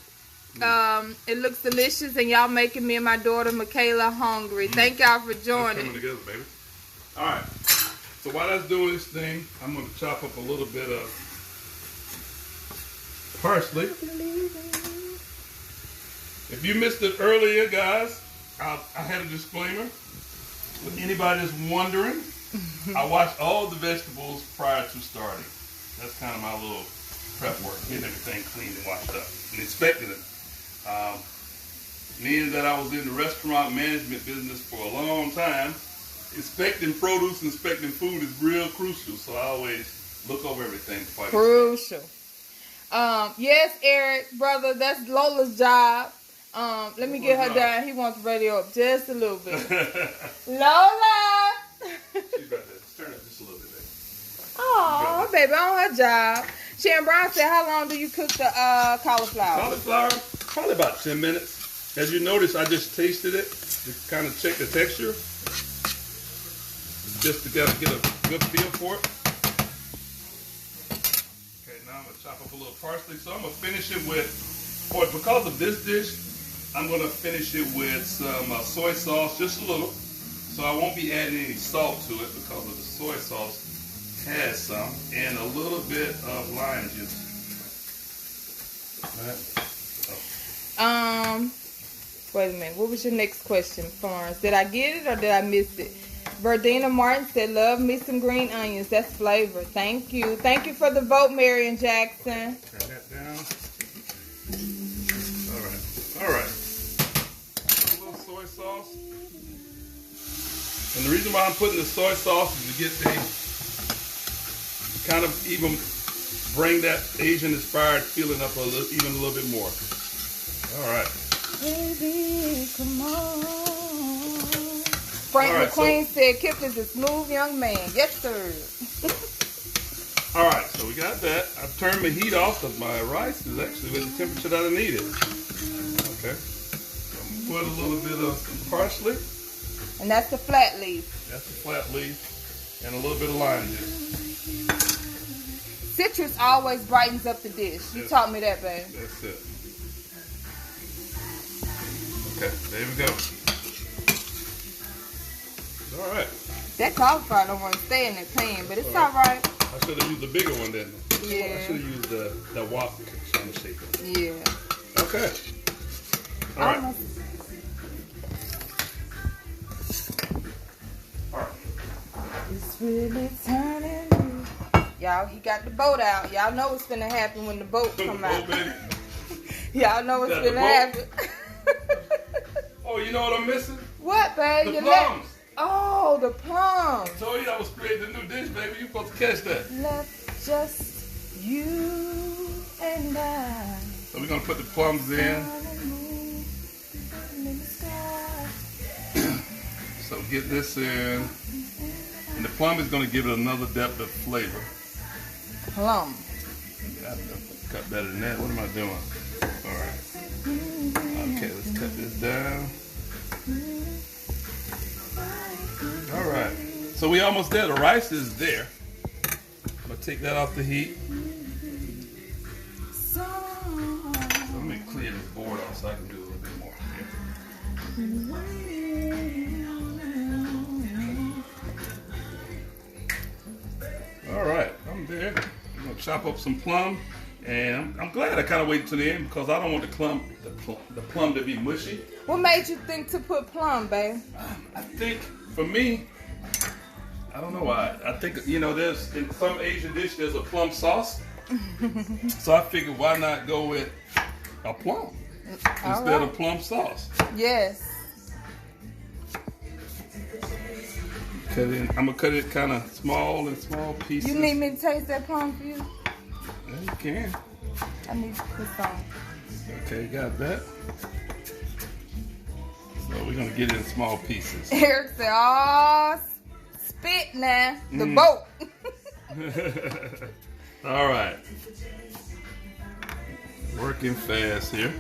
B: It looks delicious, and y'all making me and my daughter Michaela hungry. Thank y'all for joining.
A: Coming together, baby. All right. So while that's doing this thing, I'm going to chop up a little bit of parsley. If you missed it earlier, guys, I had a disclaimer. For anybody that's wondering, I wash all the vegetables prior to starting. That's kind of my little prep work, getting everything cleaned and washed up and inspecting it. Meaning that I was in the restaurant management business for a long time, inspecting produce, inspecting food is real crucial. So I always look over everything before I
B: crucial. Yes, Eric, brother, that's Lola's job. Let me get her down. He wants the radio up just a little bit. Lola!
A: She's about to turn it just a little bit, baby.
B: Oh, baby, on her job. Sharon Brown said, how long do you cook the cauliflower?
A: Cauliflower, probably about 10 minutes. As you notice, I just tasted it to kind of check the texture. Just to get a good feel for it. Okay, now I'm going to chop up a little parsley. So I'm going to finish it with, because of this dish, I'm going to finish it with some soy sauce, just a little. So I won't be adding any salt to it because of the soy sauce has some, and a little bit of lime juice. All right.
B: Wait a minute. What was your next question, Florence? Did I get it or did I miss it? Verdina Martin said, love me some green onions. That's flavor. Thank you. Thank you for the vote, Marion Jackson.
A: Turn that down. All right. A little soy sauce. And the reason why I'm putting the soy sauce is to get the kind of even bring that Asian inspired feeling up even a little bit more. All right.
B: Baby, come on. Frank McQueen said Kip is a smooth young man. Yes, sir.
A: All right, so we got that. I've turned the heat off because my rice is actually with the temperature that I need it. Okay. So I'm going to put a little bit of parsley.
B: And that's the flat leaf.
A: That's the flat leaf. And a little bit of lime juice.
B: Citrus always brightens up the dish. You taught me that, babe.
A: That's it. Okay, there we go. All right.
B: That cauliflower don't want to stay in that pan, but it's all right.
A: I should have used the bigger one, didn't I?
B: Yeah.
A: I should have used the wok trying to shape it.
B: Yeah.
A: Okay. All right. All right.
B: It's really turning. Y'all, he got the boat out. Y'all know what's finna happen when the boat come out. Y'all know what's finna happen.
A: Oh, you know what I'm missing?
B: What, babe?
A: The plums.
B: Oh, the plums.
A: I told you I was creating a new dish, baby. You supposed to catch that.
B: Left just you and I.
A: So we're gonna put the plums in. So get this in. And the plum is gonna give it another depth of flavor.
B: Plum.
A: Yeah, I cut better than that. What am I doing? All right. Okay, let's cut this down. All right. So we almost there. The rice is there. I'm gonna take that off the heat. So let me clear this board off so I can do a little bit more here. All right, I'm there. I'm gonna chop up some plum, and I'm glad I kind of waited to the end because I don't want the plum to be mushy.
B: What made you think to put plum, babe?
A: I think for me, I don't know why. I think there's in some Asian dish there's a plum sauce, so I figured why not go with a plum instead of plum sauce.
B: Yes.
A: I'm gonna cut it kind of small pieces.
B: You need me to taste that plum for you?
A: Yeah, you can.
B: I need to put some.
A: Okay, got that. So we're gonna get it in small pieces.
B: Eric said, "Oh, spit now, the boat."
A: All right. Working fast here.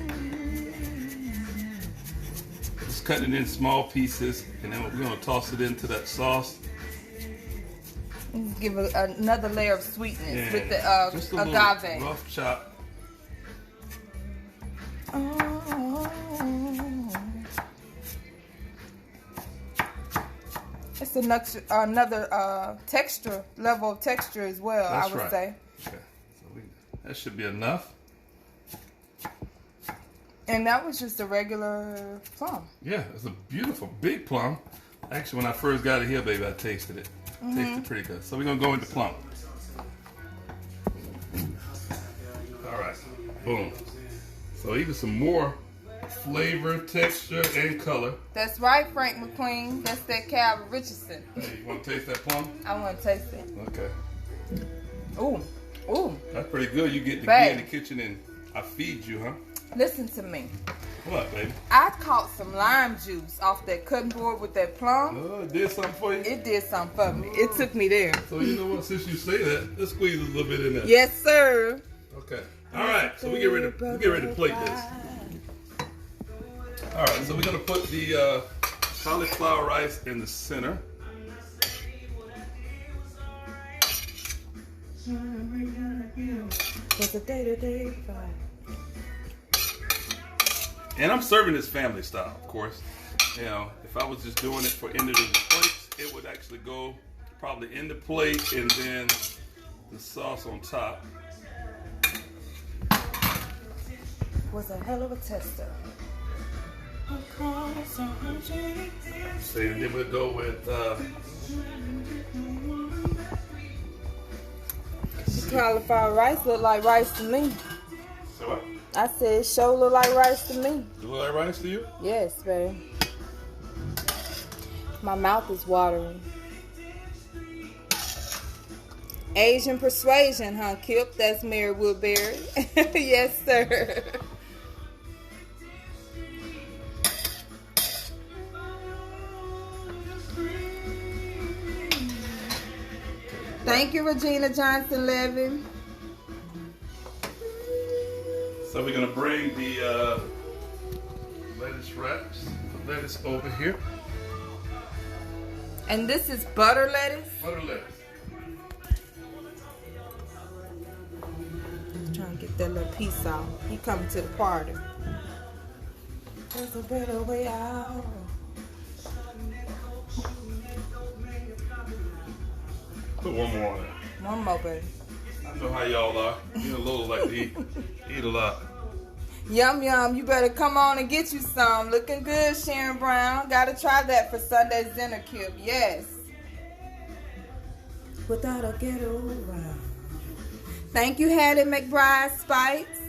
A: Just cutting it in small pieces, and then we're gonna toss it into that sauce.
B: Give another layer of sweetness with the
A: just a
B: agave.
A: Rough chop.
B: It's another texture, level of texture as well,
A: That's
B: I would
A: right.
B: say.
A: Okay, so that should be enough.
B: And that was just a regular plum.
A: Yeah, it's a beautiful big plum. Actually, when I first got it here, baby, I tasted it. Tasted pretty good. So we're gonna go into plum. All right, boom. So even some more flavor, texture, and color.
B: That's right, Frank McQueen. That's that Calvin Richardson.
A: Hey, you want to taste that plum?
B: I want to taste it.
A: Okay.
B: Ooh, ooh.
A: That's pretty good. You get to get in the kitchen and I feed you, huh?
B: Listen to me.
A: What, baby?
B: I caught some lime juice off that cutting board with that plum.
A: Oh, it did something for you?
B: It did something for me. It took me there.
A: So you know what? Since you say that, let's squeeze a little bit in there.
B: Yes, sir.
A: Okay. All right. So we get ready to plate this. All right. So we're gonna put the cauliflower rice in the center.
B: It's a day-to-day fight.
A: And I'm serving this family style, of course. You know, if I was just doing it for individual plates, it would actually go probably in the plate and then the sauce on top.
B: Was a hell of a tester.
A: So then we'll go with
B: Cauliflower rice look like rice to me.
A: so what?
B: I said, sure look like rice to me.
A: Do you like rice to you?
B: Yes, babe. My mouth is watering. Asian persuasion, huh, Kip? That's Mary Woodbury. Yes, sir. Thank you, Regina Johnson-Levin.
A: So we're gonna bring the lettuce over here.
B: And this is butter lettuce.
A: Butter lettuce.
B: Trying to get that little piece out. He coming to the party. There's a better way out.
A: Put one more on there.
B: One more, baby.
A: I know how y'all are. You and Lola like to eat a lot.
B: Yum, yum. You better come on and get you some. Looking good, Sharon Brown. Gotta try that for Sunday's dinner, Kip. Yes. Without a ghetto around. Thank you, Hattie McBride Spites.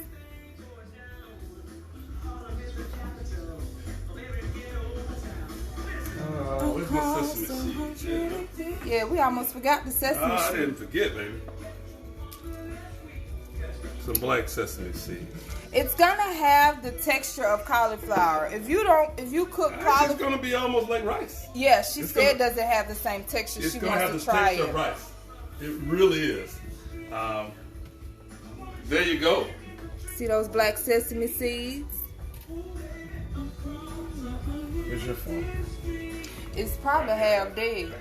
A: Where's my sesame seeds?
B: Yeah, we almost forgot the sesame seeds.
A: I didn't forget, baby. Some black sesame seeds.
B: It's gonna have the texture of cauliflower. If you cook cauliflower,
A: it's gonna be almost like rice.
B: Yeah, she said does it have the same texture? She wants to try it.
A: It's gonna have the texture of rice. It really is. There you go.
B: See those black sesame seeds?
A: Where's your phone?
B: It's probably half dead.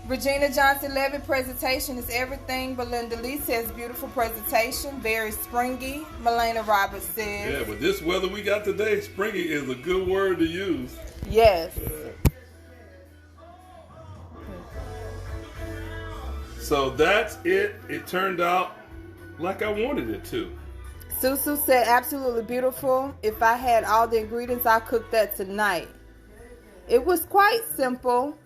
B: Regina Johnson Levy presentation is everything. Belinda Lee says beautiful presentation, very springy. Melena Roberts says.
A: Yeah, but this weather we got today, springy is a good word to use.
B: Yes.
A: So that's it. It turned out like I wanted it to.
B: Susu said absolutely beautiful. If I had all the ingredients, I cooked that tonight. It was quite simple.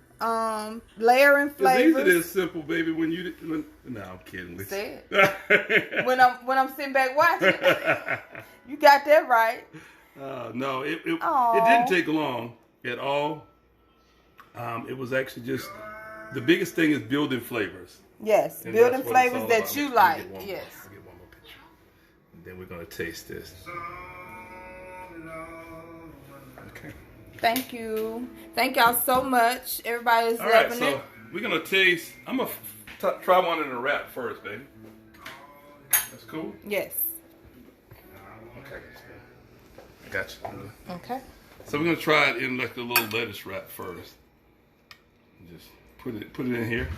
B: Layering flavors.
A: It's easy to simple, baby. No, I'm kidding.
B: Say it. when I'm sitting back watching, you got that right.
A: No, it didn't take long at all. It was actually just the biggest thing is building flavors.
B: Yes,
A: and
B: building flavors that you like. Yes.
A: I'll get one more picture. And then we're gonna taste this. Okay.
B: Thank you. Thank y'all so much. Everybody's loving
A: it. All right, so we're going to taste. I'm going to try one in a wrap first, baby. That's cool?
B: Yes.
A: Okay. I got you.
B: Okay.
A: So we're going to try it in like the little lettuce wrap first. Just put it in here.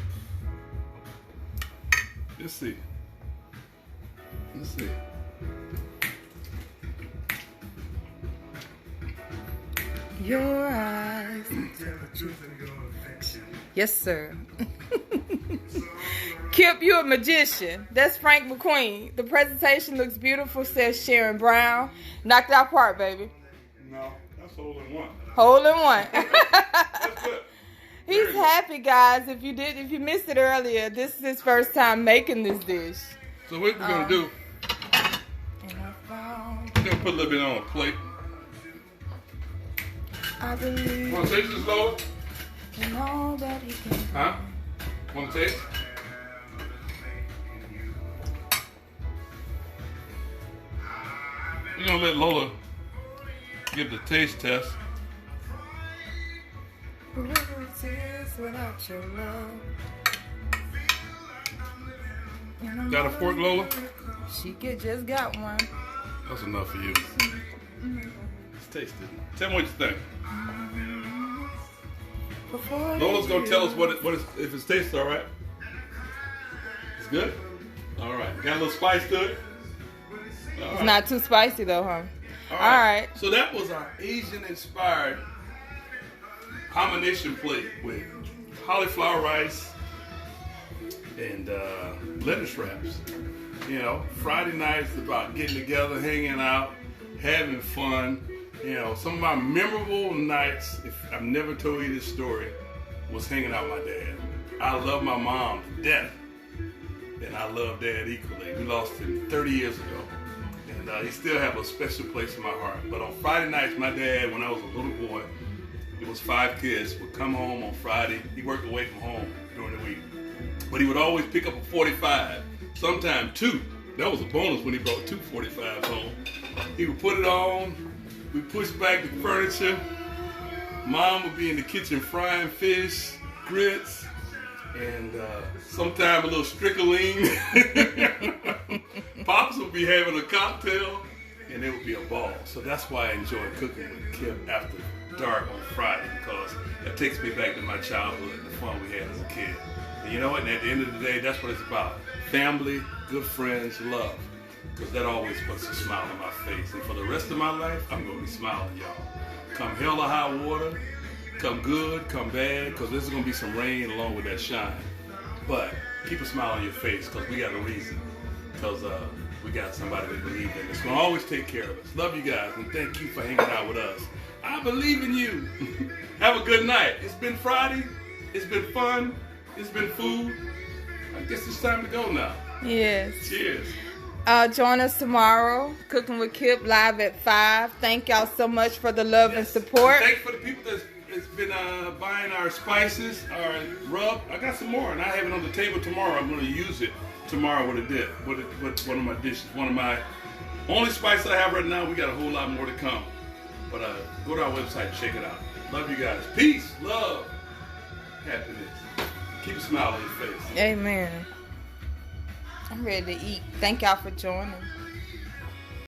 A: Let's see.
B: Your eyes. Yes, sir. Kip, you a magician. That's Frank McQueen. The presentation looks beautiful, says Sharon Brown. Knocked out part, baby.
A: No, that's hole in one.
B: Hole in one.
A: That's good.
B: He's happy, guys. If you missed it earlier, this is his first time making this dish.
A: So what we're gonna do? We're gonna put a little bit on a plate.
B: I believe.
A: Want to taste this, Lola?
B: And all that he can.
A: Huh? Want to taste? We're gonna let Lola give the taste test. Got a fork, Lola?
B: She just got one.
A: That's enough for you. Let's taste it. Tell me what you think. Lola's gonna tell us if it tastes all right. It's good. All right. Got a little spice to it.
B: It's not too spicy though, huh?
A: All right. So that was our Asian-inspired combination plate with cauliflower rice and lettuce wraps. You know, Friday nights about getting together, hanging out, having fun. You know, some of my memorable nights, if I've never told you this story, was hanging out with my dad. I love my mom to death, and I love Dad equally. We lost him 30 years ago, and he still have a special place in my heart. But on Friday nights, my dad, when I was a little boy, it was 5 kids, would come home on Friday. He worked away from home during the week, but he would always pick up a 45, sometimes 2. That was a bonus when he brought 2 45s home. He would put it on. We pushed back the furniture. Mom would be in the kitchen frying fish, grits, and sometime a little strickling. Pops would be having a cocktail, and it would be a ball. So that's why I enjoy cooking with Kip after dark on Friday, because that takes me back to my childhood and the fun we had as a kid. And you know what? And at the end of the day, that's what it's about. Family, good friends, love. Because that always puts a smile on my face. And for the rest of my life, I'm going to be smiling, y'all. Come hell or high water, come good, come bad, because there's going to be some rain along with that shine. But keep a smile on your face because we got a reason. Because we got somebody that believes in us. It's going to always take care of us. Love you guys, and thank you for hanging out with us. I believe in you. Have a good night. It's been Friday. It's been fun. It's been food. I guess it's time to go now.
B: Yes.
A: Cheers.
B: Join us tomorrow, Cooking with Kip, live at 5. Thank y'all so much for the love and support.
A: And thanks for the people that's been buying our spices, our rub. I got some more, and I have it on the table tomorrow. I'm going to use it tomorrow with a dip, with one of my dishes. One of my only spices I have right now. We got a whole lot more to come. But go to our website and check it out. Love you guys. Peace, love, happiness. Keep a smile on your face.
B: Amen. I'm ready to eat. Thank y'all for joining.